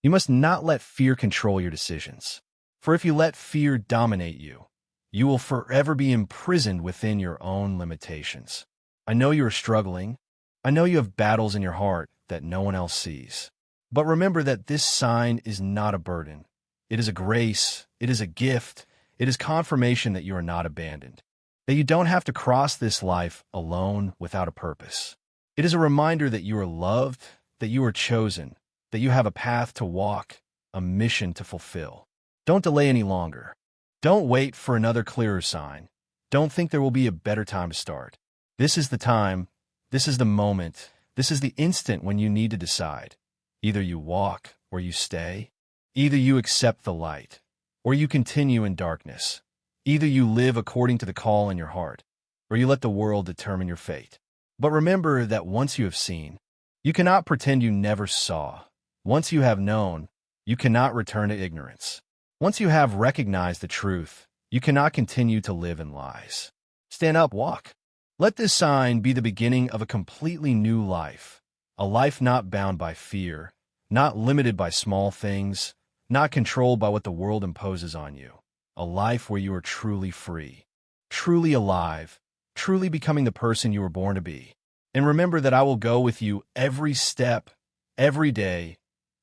You must not let fear control your decisions. For if you let fear dominate you, you will forever be imprisoned within your own limitations. I know you are struggling. I know you have battles in your heart that no one else sees. But remember that this sign is not a burden. It is a grace. It is a gift. It is confirmation that you are not abandoned, that you don't have to cross this life alone without a purpose. It is a reminder that you are loved, that you are chosen, that you have a path to walk, a mission to fulfill. Don't delay any longer. Don't wait for another clearer sign. Don't think there will be a better time to start. This is the time. This is the moment. This is the instant when you need to decide. Either you walk or you stay. Either you accept the light or you continue in darkness. Either you live according to the call in your heart or you let the world determine your fate. But remember that once you have seen, you cannot pretend you never saw. Once you have known, you cannot return to ignorance. Once you have recognized the truth, you cannot continue to live in lies. Stand up, walk. Let this sign be the beginning of a completely new life, a life not bound by fear, not limited by small things, not controlled by what the world imposes on you, a life where you are truly free, truly alive, truly becoming the person you were born to be. And remember that I will go with you every step, every day,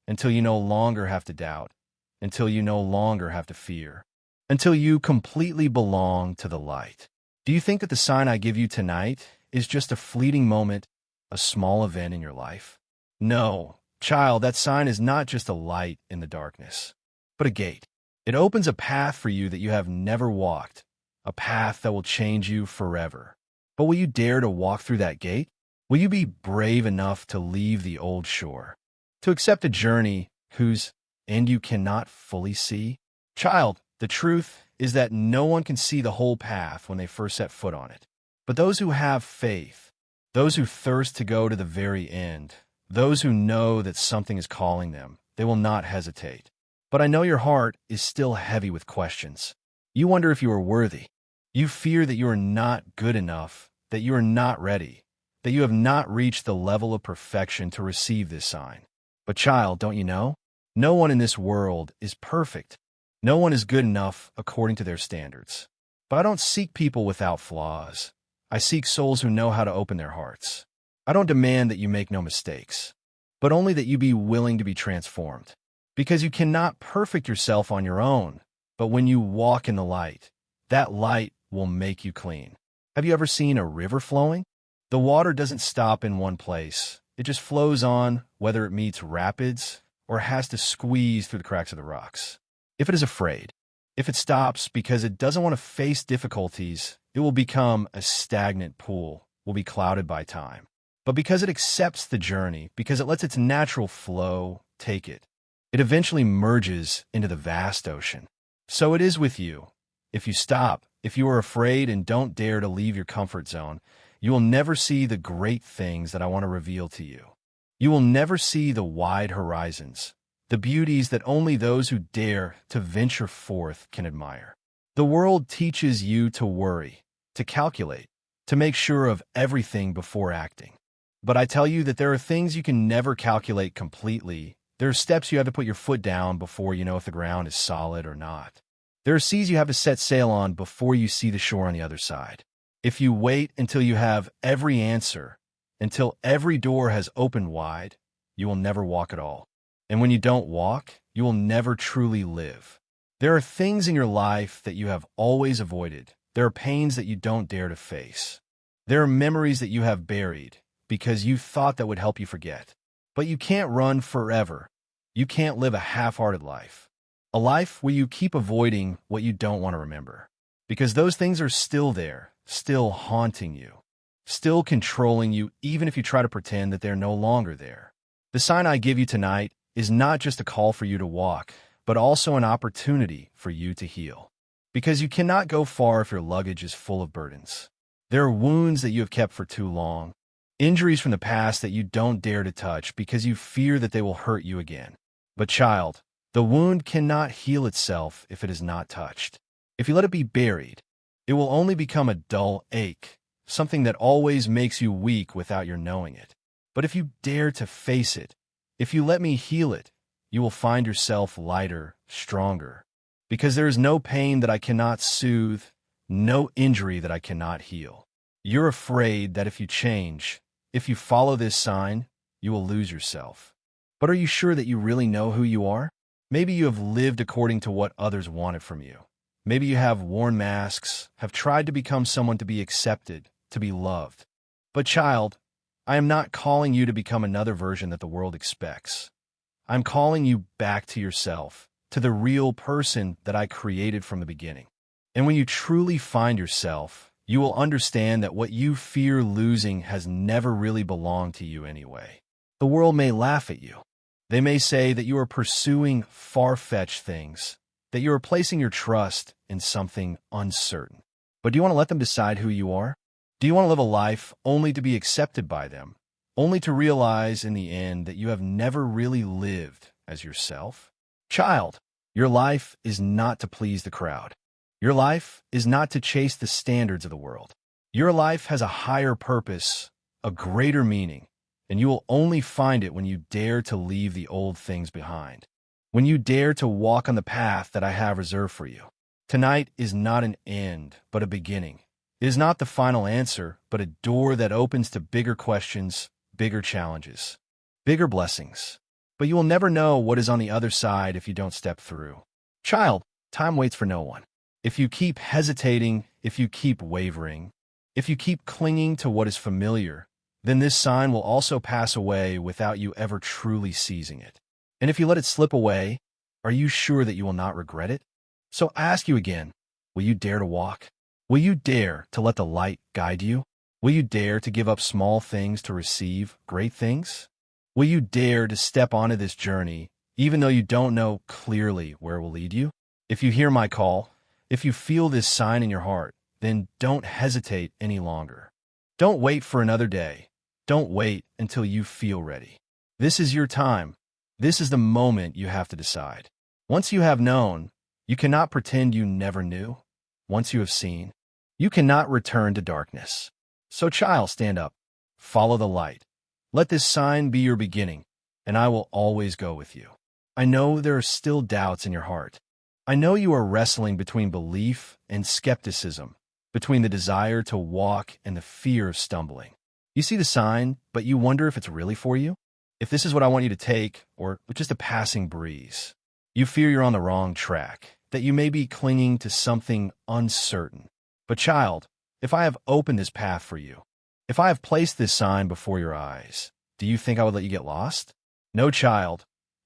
until you no longer have to doubt, until you no longer have to fear, until you completely belong to the light. Do you think that the sign I give you tonight is just a fleeting moment, a small event in your life? No, child, that sign is not just a light in the darkness, but a gate. It opens a path for you that you have never walked, a path that will change you forever. But will you dare to walk through that gate? Will you be brave enough to leave the old shore, to accept a journey whose end you cannot fully see? Child, the truth is that no one can see the whole path when they first set foot on it. But those who have faith, those who thirst to go to the very end, those who know that something is calling them, they will not hesitate. But I know your heart is still heavy with questions. You wonder if you are worthy. You fear that you are not good enough, that you are not ready, that you have not reached the level of perfection to receive this sign. But child, don't you know? No one in this world is perfect. No one is good enough according to their standards. But I don't seek people without flaws. I seek souls who know how to open their hearts. I don't demand that you make no mistakes, but only that you be willing to be transformed. Because you cannot perfect yourself on your own, but when you walk in the light, that light will make you clean. Have you ever seen a river flowing? The water doesn't stop in one place. It just flows on, whether it meets rapids or has to squeeze through the cracks of the rocks. If it is afraid, if it stops because it doesn't want to face difficulties, it will become a stagnant pool, will be clouded by time. But because it accepts the journey, because it lets its natural flow take it, it eventually merges into the vast ocean. So it is with you. If you stop, if you are afraid and don't dare to leave your comfort zone, you will never see the great things that I want to reveal to you. You will never see the wide horizons, the beauties that only those who dare to venture forth can admire. The world teaches you to worry, to calculate, to make sure of everything before acting. But I tell you that there are things you can never calculate completely. There are steps you have to put your foot down before you know if the ground is solid or not. There are seas you have to set sail on before you see the shore on the other side. If you wait until you have every answer, until every door has opened wide, you will never walk at all. And when you don't walk, you will never truly live. There are things in your life that you have always avoided. There are pains that you don't dare to face. There are memories that you have buried because you thought that would help you forget. But you can't run forever. You can't live a half-hearted life. A life where you keep avoiding what you don't want to remember. Because those things are still there, still haunting you, still controlling you even if you try to pretend that they're no longer there. The sign I give you tonight is not just a call for you to walk, but also an opportunity for you to heal. Because you cannot go far if your luggage is full of burdens. There are wounds that you have kept for too long, injuries from the past that you don't dare to touch because you fear that they will hurt you again. But child, the wound cannot heal itself if it is not touched. If you let it be buried, it will only become a dull ache, something that always makes you weak without your knowing it. But if you dare to face it, if you let me heal it, you will find yourself lighter, stronger. Because there is no pain that I cannot soothe, no injury that I cannot heal. You're afraid that if you change, if you follow this sign, you will lose yourself. But are you sure that you really know who you are? Maybe you have lived according to what others wanted from you. Maybe you have worn masks, have tried to become someone to be accepted, to be loved. But child, I am not calling you to become another version that the world expects. I'm calling you back to yourself, to the real person that I created from the beginning. And when you truly find yourself, you will understand that what you fear losing has never really belonged to you anyway. The world may laugh at you. They may say that you are pursuing far-fetched things, that you are placing your trust in something uncertain. But do you want to let them decide who you are? Do you want to live a life only to be accepted by them, only to realize in the end that you have never really lived as yourself? Child, your life is not to please the crowd. Your life is not to chase the standards of the world. Your life has a higher purpose, a greater meaning, and you will only find it when you dare to leave the old things behind, when you dare to walk on the path that I have reserved for you. Tonight is not an end, but a beginning. It is not the final answer, but a door that opens to bigger questions, bigger challenges, bigger blessings. But you will never know what is on the other side if you don't step through. Child, time waits for no one. If you keep hesitating, if you keep wavering, if you keep clinging to what is familiar, then this sign will also pass away without you ever truly seizing it. And if you let it slip away, are you sure that you will not regret it? So I ask you again, will you dare to walk? Will you dare to let the light guide you? Will you dare to give up small things to receive great things? Will you dare to step onto this journey, even though you don't know clearly where it will lead you? If you hear my call, if you feel this sign in your heart, then don't hesitate any longer. Don't wait for another day. Don't wait until you feel ready. This is your time. This is the moment you have to decide. Once you have known, you cannot pretend you never knew. Once you have seen, you cannot return to darkness. So child, stand up. Follow the light. Let this sign be your beginning, and I will always go with you. I know there are still doubts in your heart. I know you are wrestling between belief and skepticism, between the desire to walk and the fear of stumbling. You see the sign, but you wonder if it's really for you? If this is what I want you to take, or just a passing breeze. You fear you're on the wrong track, that you may be clinging to something uncertain. But child, if I have opened this path for you, if I have placed this sign before your eyes, do you think I would let you get lost? No, child.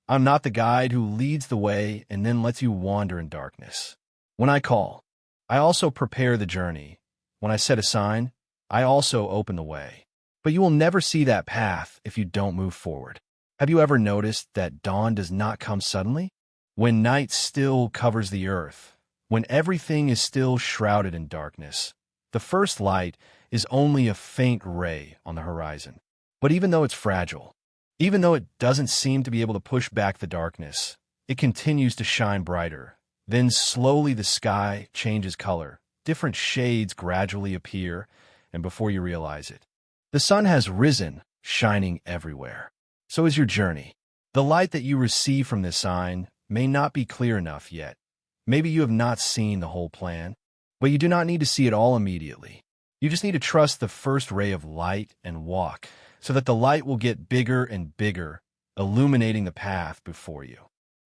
I'm not the guide who leads the way and then lets you wander in darkness. When I call, I also prepare the journey. When I set a sign, I also open the way. But you will never see that path if you don't move forward. Have you ever noticed that dawn does not come suddenly? When night still covers the earth, when everything is still shrouded in darkness, the first light is only a faint ray on the horizon. But even though it's fragile, even though it doesn't seem to be able to push back the darkness, it continues to shine brighter. Then slowly the sky changes color. Different shades gradually appear, and before you realize it, the sun has risen, shining everywhere. So is your journey. The light that you receive from this sign may not be clear enough yet. Maybe you have not seen the whole plan, but you do not need to see it all immediately. You just need to trust the first ray of light and walk, so that the light will get bigger and bigger, illuminating the path before you.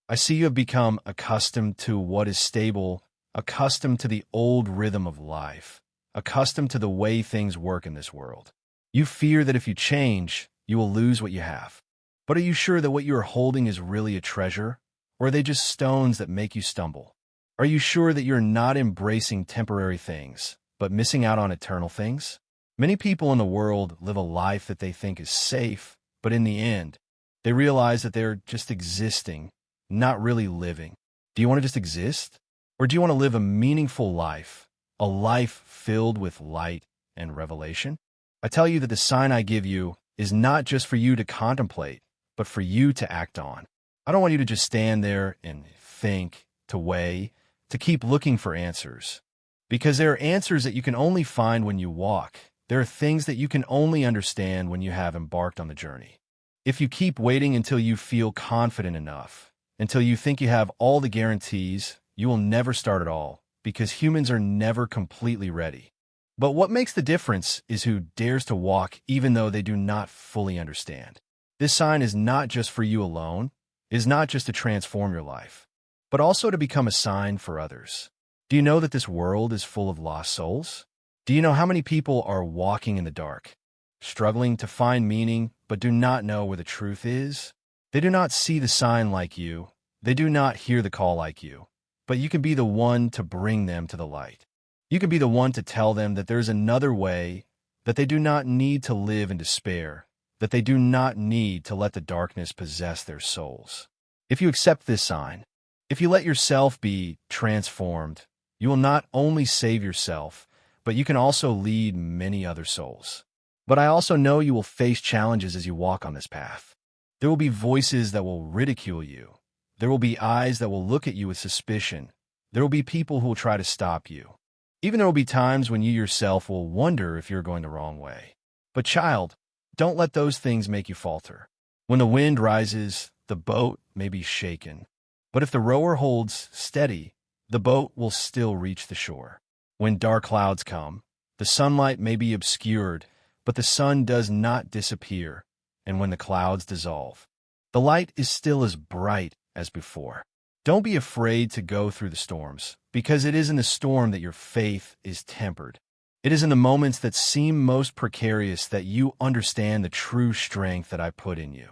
I see you have become accustomed to what is stable, accustomed to the old rhythm of life, accustomed to the way things work in this world. You fear that if you change, you will lose what you have. But are you sure that what you are holding is really a treasure, or are they just stones that make you stumble? Are you sure that you're not embracing temporary things, but missing out on eternal things? Many people in the world live a life that they think is safe, but in the end, they realize that they're just existing, not really living. Do you want to just exist? Or do you want to live a meaningful life, a life filled with light and revelation? I tell you that the sign I give you is not just for you to contemplate, but for you to act on. I don't want you to just stand there and think, to weigh, to keep looking for answers. Because there are answers that you can only find when you walk. There are things that you can only understand when you have embarked on the journey. If you keep waiting until you feel confident enough, Until you think you have all the guarantees, you will never start at all, because humans are never completely ready. But what makes the difference is who dares to walk even though they do not fully understand. This sign is not just for you alone, it is not just to transform your life, but also to become a sign for others. Do you know that this world is full of lost souls? Do you know how many people are walking in the dark, struggling to find meaning, but do not know where the truth is? They do not see the sign like you. They do not hear the call like you. But you can be the one to bring them to the light. You can be the one to tell them that there's another way, that they do not need to live in despair, that they do not need to let the darkness possess their souls. If you accept this sign, if you let yourself be transformed, you will not only save yourself, but you can also lead many other souls. But I also know you will face challenges as you walk on this path. There will be voices that will ridicule you. There will be eyes that will look at you with suspicion. There will be people who will try to stop you. Even there will be times when you yourself will wonder if you're going the wrong way. But child, don't let those things make you falter. When the wind rises, the boat may be shaken. But if the rower holds steady, the boat will still reach the shore. When dark clouds come, the sunlight may be obscured, but the sun does not disappear. And when the clouds dissolve, the light is still as bright as before. Don't be afraid to go through the storms, because it is in the storm that your faith is tempered. It is in the moments that seem most precarious that you understand the true strength that I put in you.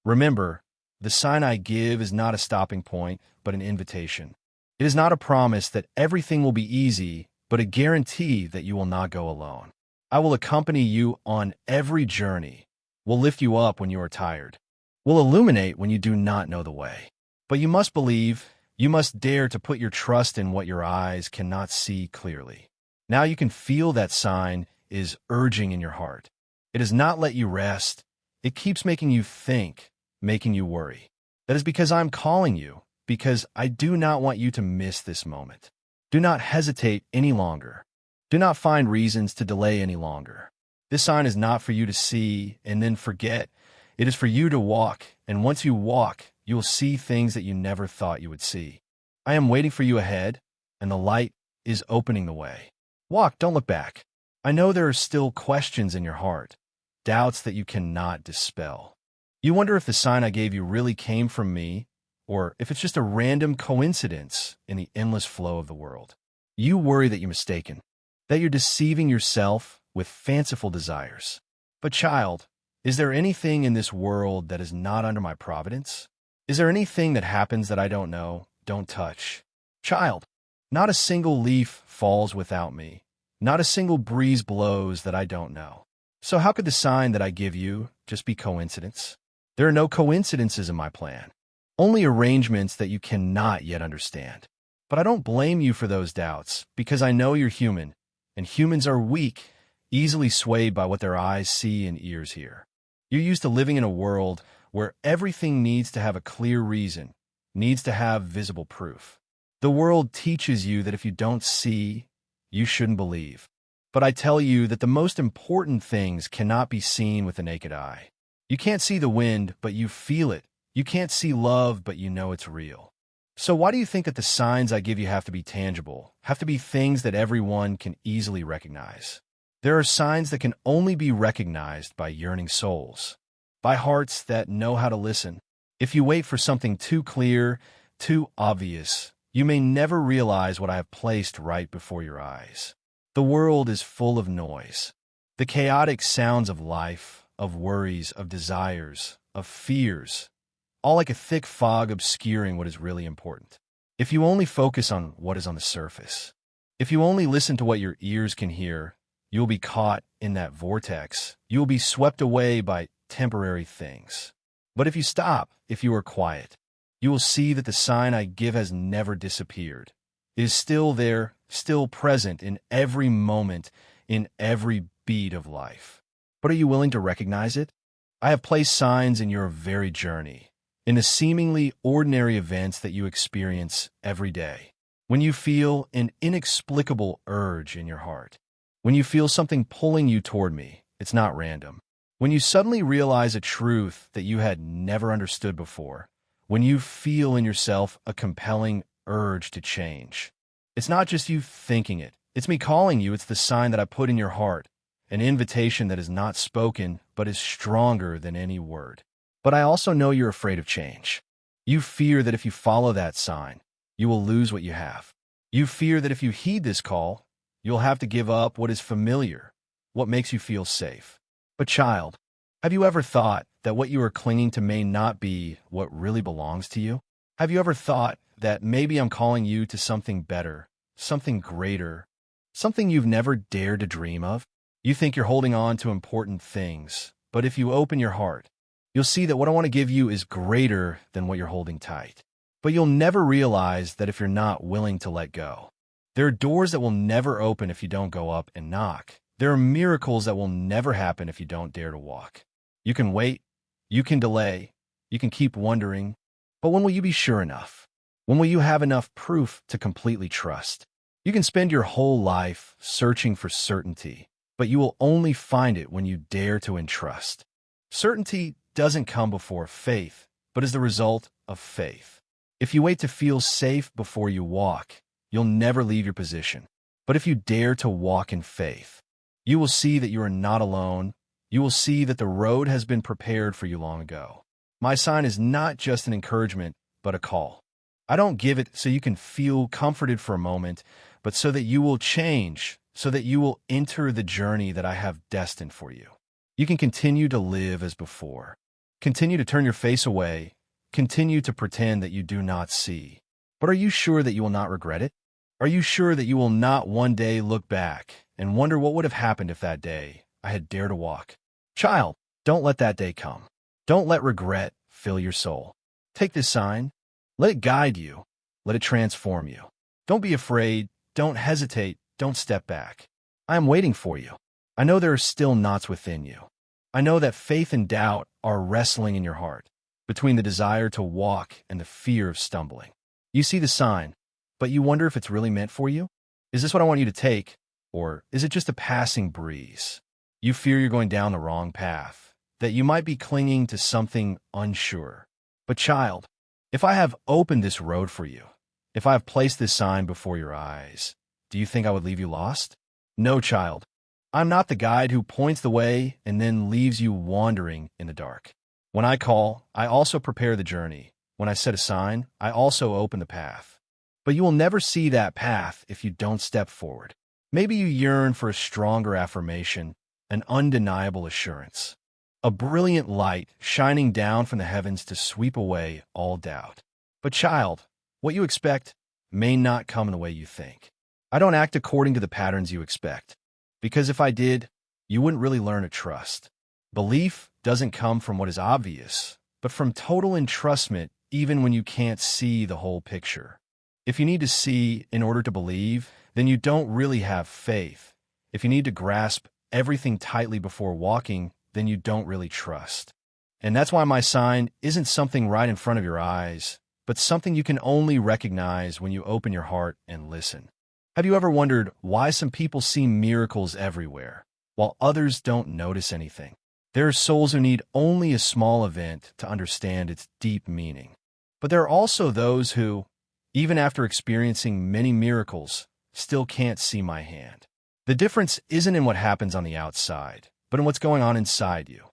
Remember, the sign I give is not a stopping point, but an invitation. It is not a promise that everything will be easy, but a guarantee that you will not go alone. I will accompany you on every journey, will lift you up when you are tired, will illuminate when you do not know the way. But you must believe, you must dare to put your trust in what your eyes cannot see clearly. Now you can feel that sign is urging in your heart. It does not let you rest. It keeps making you think, making you worry. That is because I'm calling you, because I do not want you to miss this moment. Do not hesitate any longer. Do not find reasons to delay any longer. This sign is not for you to see and then forget. It is for you to walk, and once you walk, you will see things that you never thought you would see. I am waiting for you ahead, and the light is opening the way. Walk, don't look back. I know there are still questions in your heart, doubts that you cannot dispel. You wonder if the sign I gave you really came from me, or if it's just a random coincidence in the endless flow of the world. You worry that you're mistaken, that you're deceiving yourself with fanciful desires. But child, is there anything in this world that is not under my providence? Is there anything that happens that I don't know, don't touch? Child, not a single leaf falls without me. Not a single breeze blows that I don't know. So how could the sign that I give you just be coincidence? There are no coincidences in my plan, only arrangements that you cannot yet understand. But I don't blame you for those doubts, because I know you're human, and humans are weak, easily swayed by what their eyes see and ears hear. You're used to living in a world where everything needs to have a clear reason, needs to have visible proof. The world teaches you that if you don't see, you shouldn't believe. But I tell you that the most important things cannot be seen with the naked eye. You can't see the wind, but you feel it. You can't see love, but you know it's real. So why do you think that the signs I give you have to be tangible, have to be things that everyone can easily recognize? There are signs that can only be recognized by yearning souls, by hearts that know how to listen. If you wait for something too clear, too obvious, you may never realize what I have placed right before your eyes. The world is full of noise, the chaotic sounds of life, of worries, of desires, of fears, all like a thick fog obscuring what is really important. If you only focus on what is on the surface, if you only listen to what your ears can hear, you will be caught in that vortex. You will be swept away by temporary things. But if you stop, if you are quiet, you will see that the sign I give has never disappeared. It is still there, still present in every moment, in every beat of life. But are you willing to recognize it? I have placed signs in your very journey, in the seemingly ordinary events that you experience every day. When you feel an inexplicable urge in your heart, when you feel something pulling you toward me, it's not random. When you suddenly realize a truth that you had never understood before, when you feel in yourself a compelling urge to change. It's not just you thinking it. It's me calling you. It's the sign that I put in your heart, an invitation that is not spoken but is stronger than any word. But I also know you're afraid of change. You fear that if you follow that sign, you will lose what you have. You fear that if you heed this call, you'll have to give up what is familiar, what makes you feel safe. But child, have you ever thought that what you are clinging to may not be what really belongs to you? Have you ever thought that maybe I'm calling you to something better, something greater, something you've never dared to dream of? You think you're holding on to important things, but if you open your heart, you'll see that what I want to give you is greater than what you're holding tight. But you'll never realize that if you're not willing to let go. There are doors that will never open if you don't go up and knock. There are miracles that will never happen if you don't dare to walk. You can wait, you can delay, you can keep wondering, but when will you be sure enough? When will you have enough proof to completely trust? You can spend your whole life searching for certainty, but you will only find it when you dare to entrust. Certainty doesn't come before faith, but is the result of faith. If you wait to feel safe before you walk, you'll never leave your position. But if you dare to walk in faith, you will see that you are not alone. You will see that the road has been prepared for you long ago. My sign is not just an encouragement, but a call. I don't give it so you can feel comforted for a moment, but so that you will change, so that you will enter the journey that I have destined for you. You can continue to live as before. Continue to turn your face away. Continue to pretend that you do not see. But are you sure that you will not regret it? Are you sure that you will not one day look back and wonder what would have happened if that day I had dared to walk? Child, don't let that day come. Don't let regret fill your soul. Take this sign. Let it guide you. Let it transform you. Don't be afraid. Don't hesitate. Don't step back. I am waiting for you. I know there are still knots within you. I know that faith and doubt are wrestling in your heart, between the desire to walk and the fear of stumbling. You see the sign, but you wonder if it's really meant for you? Is this what I want you to take, or is it just a passing breeze? You fear you're going down the wrong path, that you might be clinging to something unsure. But child, if I have opened this road for you, if I have placed this sign before your eyes, do you think I would leave you lost? No, child. I'm not the guide who points the way and then leaves you wandering in the dark. When I call, I also prepare the journey. When I set a sign, I also open the path. But you will never see that path if you don't step forward. Maybe you yearn for a stronger affirmation, an undeniable assurance, a brilliant light shining down from the heavens to sweep away all doubt. But child, what you expect may not come in the way you think. I don't act according to the patterns you expect, because if I did, you wouldn't really learn to trust. Belief doesn't come from what is obvious, but from total entrustment even when you can't see the whole picture. If you need to see in order to believe, then you don't really have faith. If you need to grasp everything tightly before walking, then you don't really trust. And that's why my sign isn't something right in front of your eyes, but something you can only recognize when you open your heart and listen. Have you ever wondered why some people see miracles everywhere, while others don't notice anything? There are souls who need only a small event to understand its deep meaning. But there are also those who, even after experiencing many miracles, still can't see my hand. The difference isn't in what happens on the outside, but in what's going on inside you.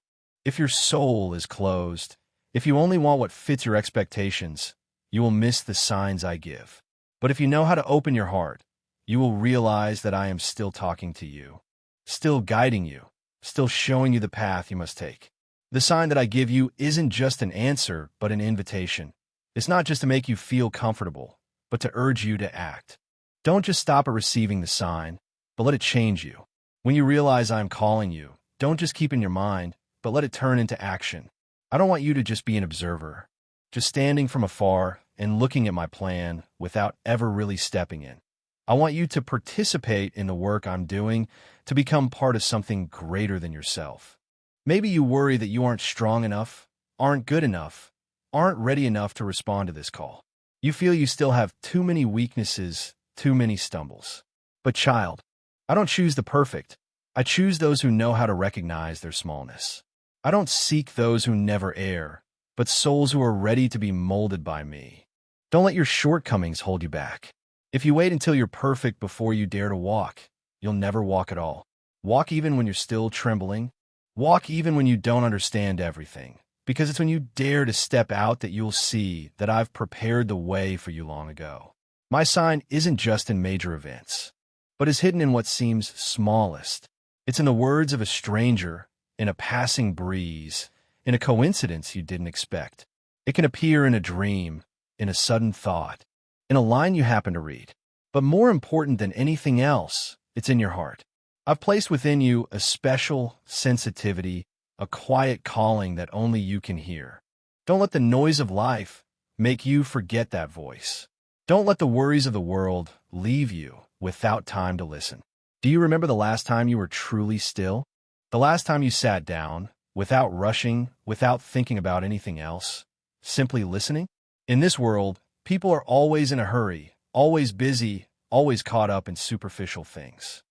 If your soul is closed, if you only want what fits your expectations, you will miss the signs I give. But if you know how to open your heart, you will realize that I am still talking to you, still guiding you, still showing you the path you must take. The sign that I give you isn't just an answer, but an invitation. It's not just to make you feel comfortable, but to urge you to act. Don't just stop at receiving the sign, but let it change you. When you realize I am calling you, don't just keep in your mind, but let it turn into action. I don't want you to just be an observer, just standing from afar and looking at my plan without ever really stepping in. I want you to participate in the work I'm doing, to become part of something greater than yourself. Maybe you worry that you aren't strong enough, aren't good enough, aren't ready enough to respond to this call. You feel you still have too many weaknesses, too many stumbles. But child, I don't choose the perfect. I choose those who know how to recognize their smallness. I don't seek those who never err. but souls who are ready to be molded by me. Don't let your shortcomings hold you back. If you wait until you're perfect before you dare to walk, you'll never walk at all. Walk even when you're still trembling. Walk even when you don't understand everything, because it's when you dare to step out that you'll see that I've prepared the way for you long ago. My sign isn't just in major events, but is hidden in what seems smallest. It's in the words of a stranger, in a passing breeze, in a coincidence you didn't expect. It can appear in a dream, in a sudden thought, in a line you happen to read. But more important than anything else, it's in your heart. I've placed within you a special sensitivity, a quiet calling that only you can hear. Don't let the noise of life make you forget that voice. Don't let the worries of the world leave you without time to listen. Do you remember the last time you were truly still? The last time you sat down, without rushing, without thinking about anything else, simply listening? In this world, people are always in a hurry, always busy, always caught up in superficial things.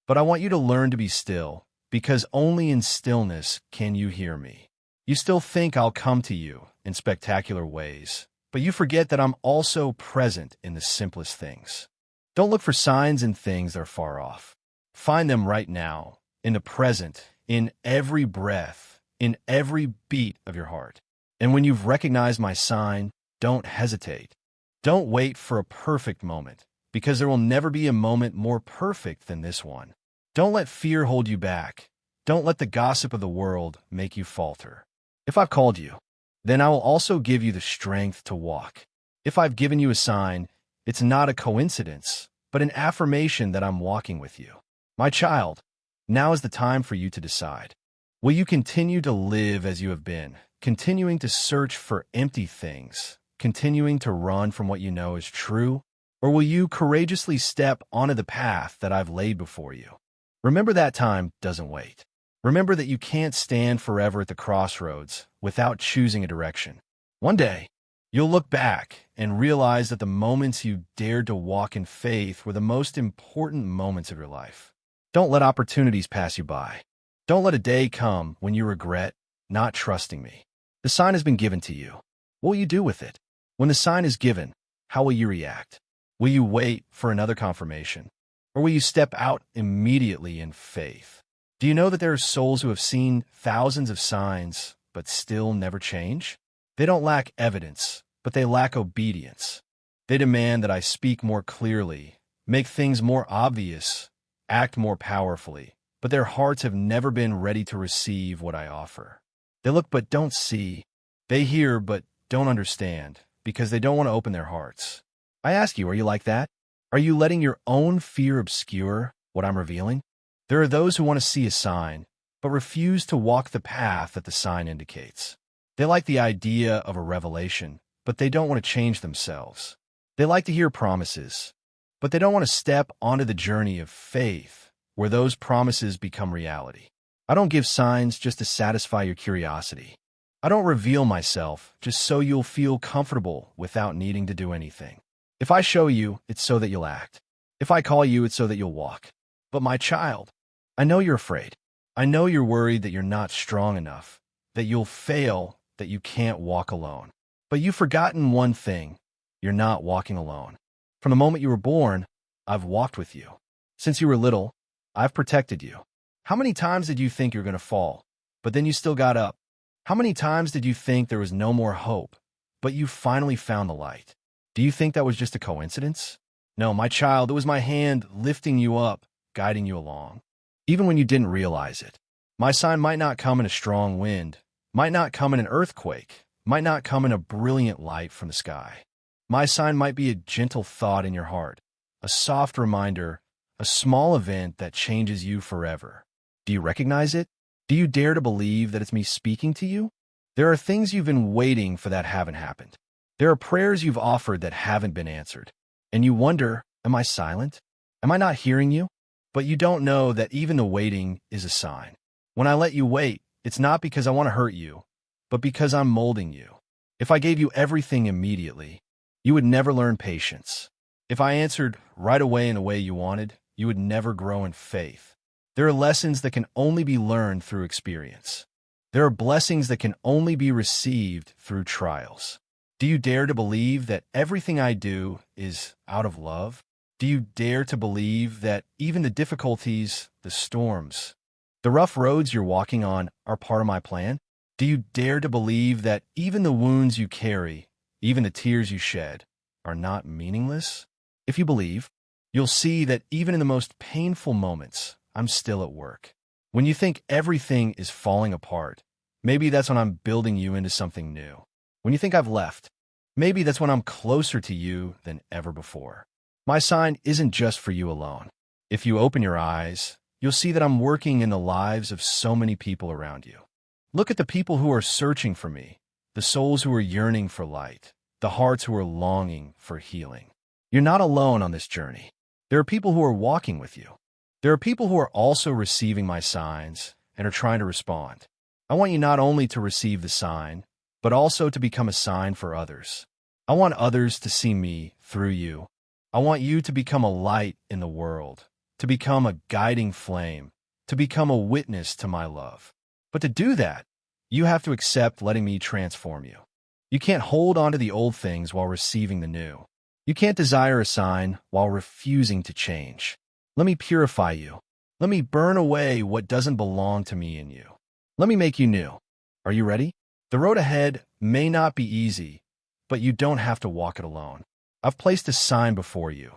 But I want you to learn to be still, because only in stillness can you hear me. You still think I'll come to you in spectacular ways, but you forget that I'm also present in the simplest things. Don't look for signs in things that are far off. Find them right now, in the present, in every breath, in every beat of your heart. And when you've recognized my sign, don't hesitate. Don't wait for a perfect moment, because there will never be a moment more perfect than this one. Don't let fear hold you back. Don't let the gossip of the world make you falter. If I've called you, then I will also give you the strength to walk. If I've given you a sign, it's not a coincidence, but an affirmation that I'm walking with you. My child, now is the time for you to decide. Will you continue to live as you have been, continuing to search for empty things, continuing to run from what you know is true, or will you courageously step onto the path that I've laid before you? Remember that time doesn't wait. Remember that you can't stand forever at the crossroads without choosing a direction. One day, you'll look back and realize that the moments you dared to walk in faith were the most important moments of your life. Don't let opportunities pass you by. Don't let a day come when you regret not trusting me. The sign has been given to you. What will you do with it? When the sign is given, how will you react? Will you wait for another confirmation? Or will you step out immediately in faith? Do you know that there are souls who have seen thousands of signs but still never change? They don't lack evidence, but they lack obedience. They demand that I speak more clearly, make things more obvious, act more powerfully, but their hearts have never been ready to receive what I offer. They look but don't see. They hear but don't understand because they don't want to open their hearts. I ask you, are you like that? Are you letting your own fear obscure what I'm revealing? There are those who want to see a sign, but refuse to walk the path that the sign indicates. They like the idea of a revelation, but they don't want to change themselves. They like to hear promises, but they don't want to step onto the journey of faith where those promises become reality. I don't give signs just to satisfy your curiosity. I don't reveal myself just so you'll feel comfortable without needing to do anything. If I show you, it's so that you'll act. If I call you, it's so that you'll walk. But my child, I know you're afraid. I know you're worried that you're not strong enough, that you'll fail, that you can't walk alone. But you've forgotten one thing. You're not walking alone. From the moment you were born, I've walked with you. Since you were little, I've protected you. How many times did you think you're going to fall, but then you still got up? How many times did you think there was no more hope, but you finally found the light? Do you think that was just a coincidence? No, my child, it was my hand lifting you up, guiding you along. Even when you didn't realize it. My sign might not come in a strong wind, might not come in an earthquake, might not come in a brilliant light from the sky. My sign might be a gentle thought in your heart, a soft reminder, a small event that changes you forever. Do you recognize it? Do you dare to believe that it's me speaking to you? There are things you've been waiting for that haven't happened. There are prayers you've offered that haven't been answered. And you wonder, am I silent? Am I not hearing you? But you don't know that even the waiting is a sign. When I let you wait, it's not because I want to hurt you, but because I'm molding you. If I gave you everything immediately, you would never learn patience. If I answered right away in the way you wanted, you would never grow in faith. There are lessons that can only be learned through experience. There are blessings that can only be received through trials. Do you dare to believe that everything I do is out of love? Do you dare to believe that even the difficulties, the storms, the rough roads you're walking on are part of my plan? Do you dare to believe that even the wounds you carry, even the tears you shed, are not meaningless? If you believe, you'll see that even in the most painful moments, I'm still at work. When you think everything is falling apart, maybe that's when I'm building you into something new. When you think I've left, maybe that's when I'm closer to you than ever before. My sign isn't just for you alone. If you open your eyes, you'll see that I'm working in the lives of so many people around you. Look at the people who are searching for me, the souls who are yearning for light, the hearts who are longing for healing. You're not alone on this journey. There are people who are walking with you. There are people who are also receiving my signs and are trying to respond. I want you not only to receive the sign, but also to become a sign for others. I want others to see me through you. I want you to become a light in the world, to become a guiding flame, to become a witness to my love. But to do that, you have to accept letting me transform you. You can't hold on to the old things while receiving the new. You can't desire a sign while refusing to change. Let me purify you. Let me burn away what doesn't belong to me in you. Let me make you new. Are you ready? The road ahead may not be easy, but you don't have to walk it alone. I've placed a sign before you,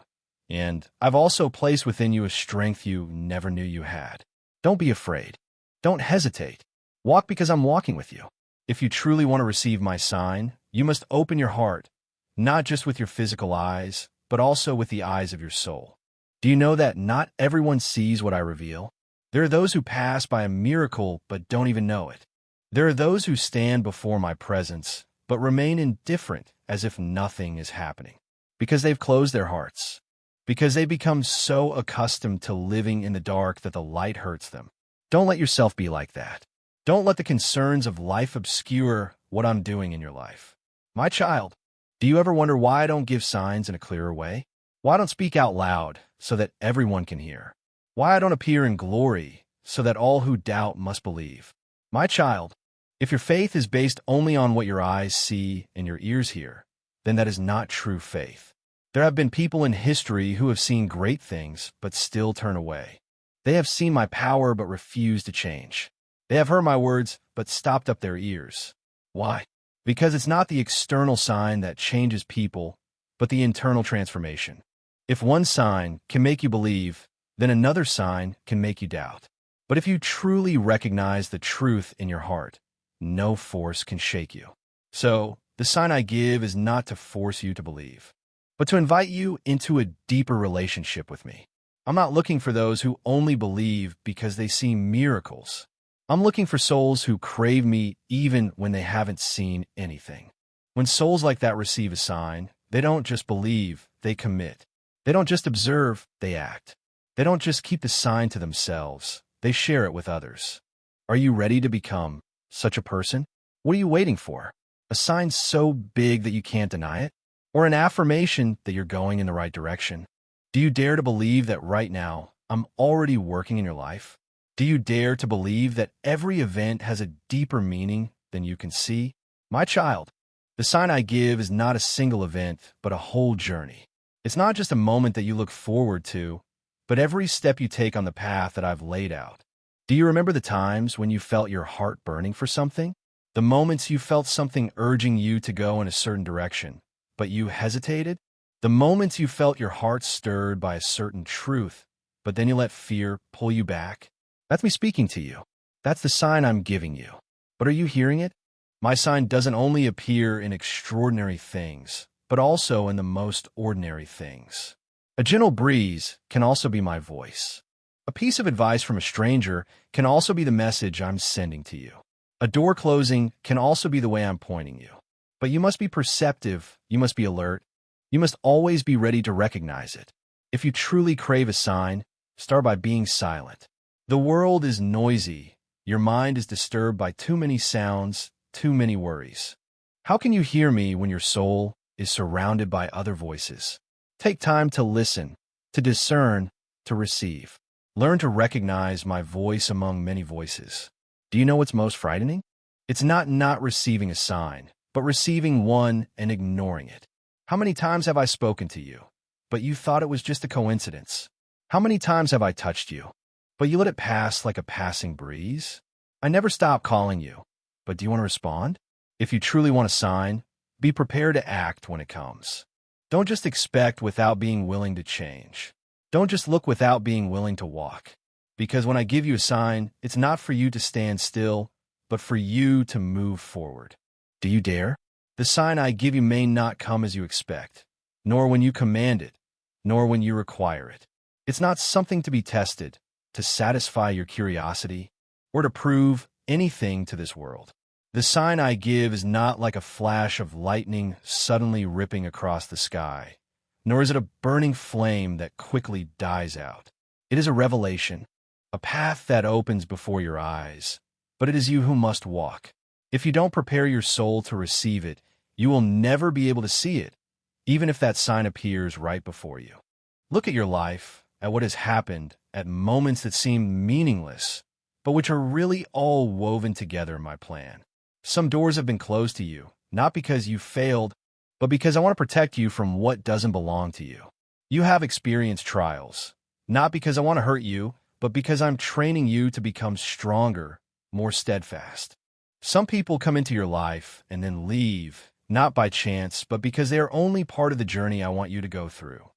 and I've also placed within you a strength you never knew you had. Don't be afraid. Don't hesitate. Walk because I'm walking with you. If you truly want to receive my sign, you must open your heart, not just with your physical eyes, but also with the eyes of your soul. Do you know that not everyone sees what I reveal? There are those who pass by a miracle but don't even know it. There are those who stand before my presence but remain indifferent as if nothing is happening, because they've closed their hearts, because they've become so accustomed to living in the dark that the light hurts them. Don't let yourself be like that. Don't let the concerns of life obscure what I'm doing in your life. My child, do you ever wonder why I don't give signs in a clearer way? Why I don't speak out loud so that everyone can hear? Why I don't appear in glory so that all who doubt must believe? My child, if your faith is based only on what your eyes see and your ears hear, then that is not true faith. There have been people in history who have seen great things but still turn away. They have seen my power but refuse to change. They have heard my words but stopped up their ears. Why? Because it's not the external sign that changes people, but the internal transformation. If one sign can make you believe, then another sign can make you doubt. But if you truly recognize the truth in your heart, no force can shake you. So, the sign I give is not to force you to believe, but to invite you into a deeper relationship with me. I'm not looking for those who only believe because they see miracles. I'm looking for souls who crave me even when they haven't seen anything. When souls like that receive a sign, they don't just believe, they commit. They don't just observe, they act. They don't just keep the sign to themselves, they share it with others. Are you ready to become such a person? What are you waiting for? A sign so big that you can't deny it? Or an affirmation that you're going in the right direction? Do you dare to believe that right now, I'm already working in your life? Do you dare to believe that every event has a deeper meaning than you can see? My child, the sign I give is not a single event, but a whole journey. It's not just a moment that you look forward to, but every step you take on the path that I've laid out. Do you remember the times when you felt your heart burning for something? The moments you felt something urging you to go in a certain direction, but you hesitated? The moments you felt your heart stirred by a certain truth, but then you let fear pull you back? That's me speaking to you. That's the sign I'm giving you. But are you hearing it? My sign doesn't only appear in extraordinary things, but also in the most ordinary things. A gentle breeze can also be my voice. A piece of advice from a stranger can also be the message I'm sending to you. A door closing can also be the way I'm pointing you. But you must be perceptive, you must be alert, you must always be ready to recognize it. If you truly crave a sign, start by being silent. The world is noisy. Your mind is disturbed by too many sounds, too many worries. How can you hear me when your soul is surrounded by other voices? Take time to listen, to discern, to receive. Learn to recognize my voice among many voices. Do you know what's most frightening? It's not receiving a sign, but receiving one and ignoring it. How many times have I spoken to you, but you thought it was just a coincidence? How many times have I touched you, but you let it pass like a passing breeze? I never stop calling you, but do you want to respond? If you truly want a sign, be prepared to act when it comes. Don't just expect without being willing to change. Don't just look without being willing to walk. Because when I give you a sign, it's not for you to stand still, but for you to move forward. Do you dare? The sign I give you may not come as you expect, nor when you command it, nor when you require it. It's not something to be tested, to satisfy your curiosity, or to prove anything to this world. The sign I give is not like a flash of lightning suddenly ripping across the sky, nor is it a burning flame that quickly dies out. It is a revelation, a path that opens before your eyes, but it is you who must walk. If you don't prepare your soul to receive it, you will never be able to see it, even if that sign appears right before you. Look at your life, at what has happened, at moments that seem meaningless, but which are really all woven together in my plan. Some doors have been closed to you, not because you failed, but because I want to protect you from what doesn't belong to you. You have experienced trials, not because I want to hurt you, but because I'm training you to become stronger, more steadfast. Some people come into your life and then leave, not by chance, but because they are only part of the journey I want you to go through.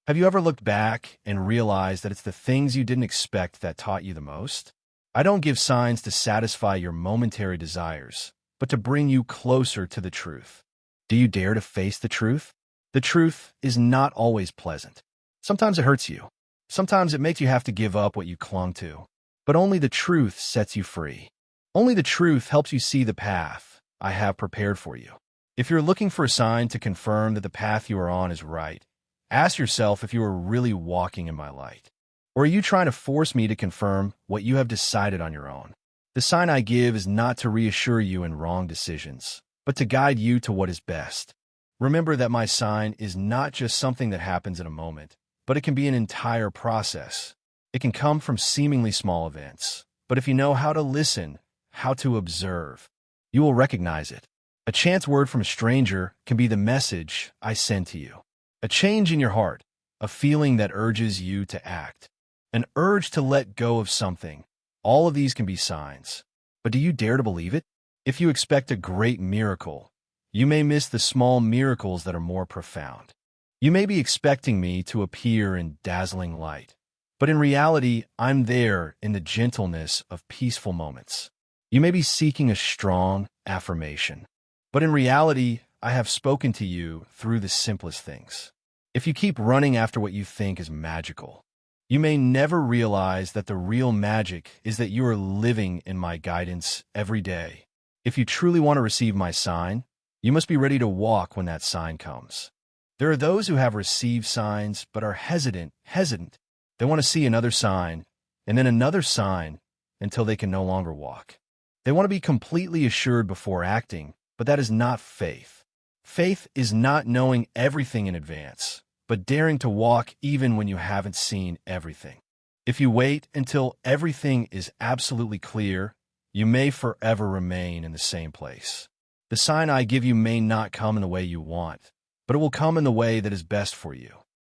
Have you ever looked back and realized that it's the things you didn't expect that taught you the most? I don't give signs to satisfy your momentary desires, but to bring you closer to the truth. Do you dare to face the truth? The truth is not always pleasant. Sometimes it hurts you. Sometimes it makes you have to give up what you clung to. But only the truth sets you free. Only the truth helps you see the path I have prepared for you. If you're looking for a sign to confirm that the path you are on is right, ask yourself if you are really walking in my light. Or are you trying to force me to confirm what you have decided on your own? The sign I give is not to reassure you in wrong decisions, but to guide you to what is best. Remember that my sign is not just something that happens in a moment, but it can be an entire process. It can come from seemingly small events, but if you know how to listen, how to observe, you will recognize it. A chance word from a stranger can be the message I send to you. A change in your heart, a feeling that urges you to act, an urge to let go of something. All of these can be signs. But do you dare to believe it? If you expect a great miracle, you may miss the small miracles that are more profound. You may be expecting me to appear in dazzling light, but in reality, I'm there in the gentleness of peaceful moments. You may be seeking a strong affirmation, but in reality, I have spoken to you through the simplest things. If you keep running after what you think is magical, you may never realize that the real magic is that you are living in my guidance every day. If you truly want to receive my sign, you must be ready to walk when that sign comes. There are those who have received signs but are hesitant. They want to see another sign, and then another sign, until they can no longer walk. They want to be completely assured before acting, but that is not faith. Faith is not knowing everything in advance, but daring to walk even when you haven't seen everything. If you wait until everything is absolutely clear, you may forever remain in the same place. The sign I give you may not come in the way you want, but it will come in the way that is best for you.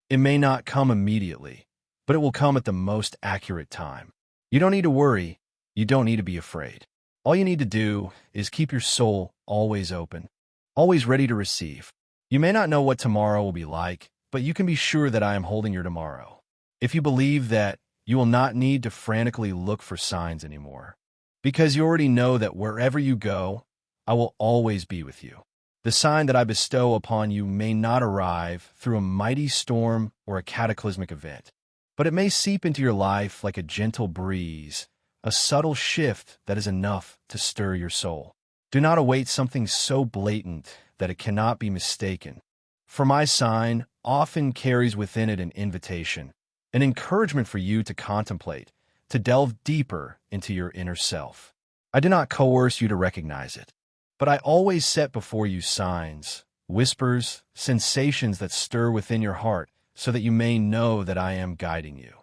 It may not come immediately, but it will come at the most accurate time. You don't need to worry. You don't need to be afraid. All you need to do is keep your soul always open, always ready to receive. You may not know what tomorrow will be like, but you can be sure that I am holding your tomorrow. If you believe that, you will not need to frantically look for signs anymore, because you already know that wherever you go, I will always be with you. The sign that I bestow upon you may not arrive through a mighty storm or a cataclysmic event, but it may seep into your life like a gentle breeze, a subtle shift that is enough to stir your soul. Do not await something so blatant that it cannot be mistaken. For my sign often carries within it an invitation, an encouragement for you to contemplate, to delve deeper into your inner self. I do not coerce you to recognize it, but I always set before you signs, whispers, sensations that stir within your heart so that you may know that I am guiding you.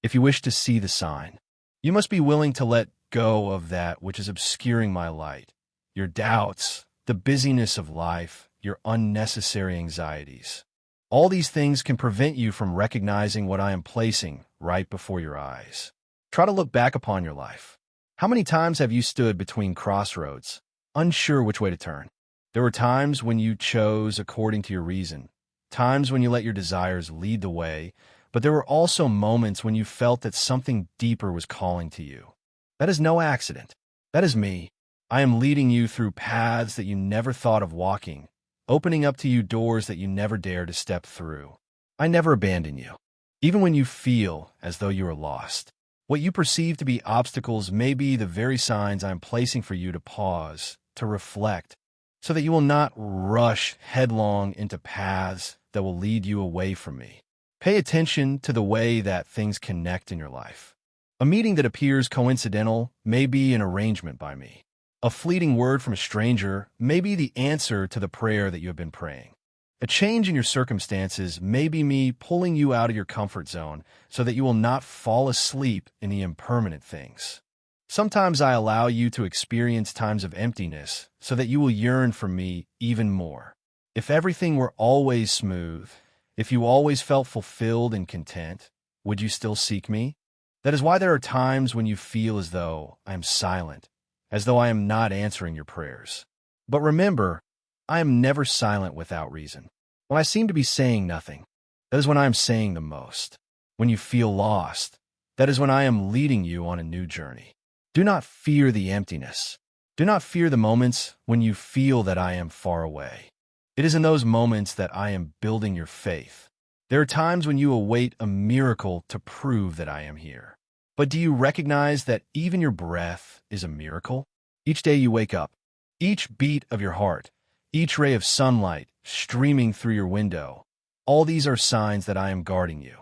If you wish to see the sign, you must be willing to let go of that which is obscuring my light, your doubts, the busyness of life, your unnecessary anxieties. All these things can prevent you from recognizing what I am placing right before your eyes. Try to look back upon your life. How many times have you stood between crossroads, unsure which way to turn? There were times when you chose according to your reason, times when you let your desires lead the way, but there were also moments when you felt that something deeper was calling to you. That is no accident. That is me. I am leading you through paths that you never thought of walking, opening up to you doors that you never dared to step through. I never abandon you, even when you feel as though you are lost. What you perceive to be obstacles may be the very signs I am placing for you to pause, to reflect, so that you will not rush headlong into paths that will lead you away from me. Pay attention to the way that things connect in your life. A meeting that appears coincidental may be an arrangement by me. A fleeting word from a stranger may be the answer to the prayer that you have been praying. A change in your circumstances may be me pulling you out of your comfort zone so that you will not fall asleep in the impermanent things. Sometimes I allow you to experience times of emptiness so that you will yearn for me even more. If everything were always smooth, if you always felt fulfilled and content, would you still seek me? That is why there are times when you feel as though I am silent, as though I am not answering your prayers. But remember, I am never silent without reason. When I seem to be saying nothing, that is when I am saying the most. When you feel lost, that is when I am leading you on a new journey. Do not fear the emptiness. Do not fear the moments when you feel that I am far away. It is in those moments that I am building your faith. There are times when you await a miracle to prove that I am here. But do you recognize that even your breath is a miracle? Each day you wake up, each beat of your heart, each ray of sunlight streaming through your window, all these are signs that I am guarding you.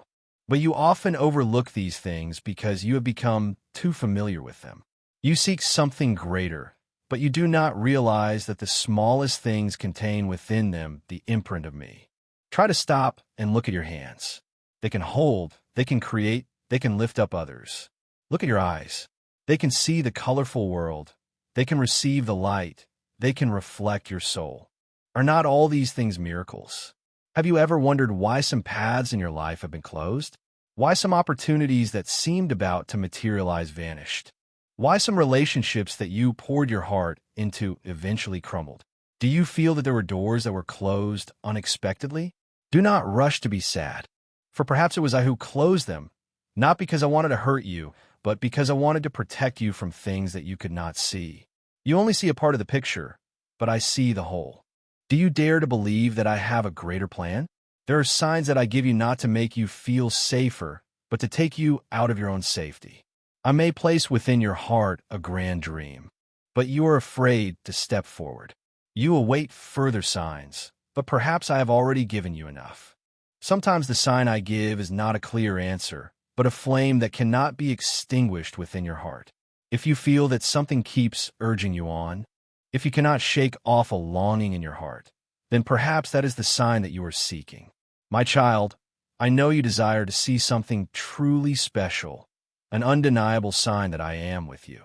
But you often overlook these things because you have become too familiar with them. You seek something greater, but you do not realize that the smallest things contain within them the imprint of me. Try to stop and look at your hands. They can hold, they can create, they can lift up others. Look at your eyes. They can see the colorful world. They can receive the light. They can reflect your soul. Are not all these things miracles? Have you ever wondered why some paths in your life have been closed? Why some opportunities that seemed about to materialize vanished? Why some relationships that you poured your heart into eventually crumbled? Do you feel that there were doors that were closed unexpectedly? Do not rush to be sad, for perhaps it was I who closed them, not because I wanted to hurt you, but because I wanted to protect you from things that you could not see. You only see a part of the picture, but I see the whole. Do you dare to believe that I have a greater plan? There are signs that I give you not to make you feel safer, but to take you out of your own safety. I may place within your heart a grand dream, but you are afraid to step forward. You await further signs, but perhaps I have already given you enough. Sometimes the sign I give is not a clear answer, but a flame that cannot be extinguished within your heart. If you feel that something keeps urging you on, if you cannot shake off a longing in your heart, then perhaps that is the sign that you are seeking. My child, I know you desire to see something truly special, an undeniable sign that I am with you.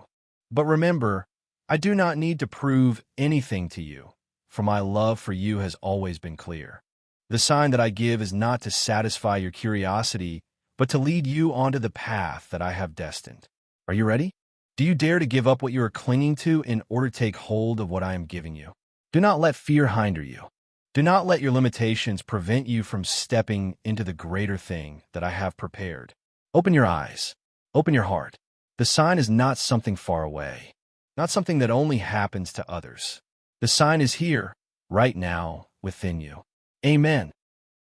But remember, I do not need to prove anything to you, for my love for you has always been clear. The sign that I give is not to satisfy your curiosity, but to lead you onto the path that I have destined. Are you ready? Do you dare to give up what you are clinging to in order to take hold of what I am giving you? Do not let fear hinder you. Do not let your limitations prevent you from stepping into the greater thing that I have prepared. Open your eyes. Open your heart. The sign is not something far away, not something that only happens to others. The sign is here, right now, within you. Amen.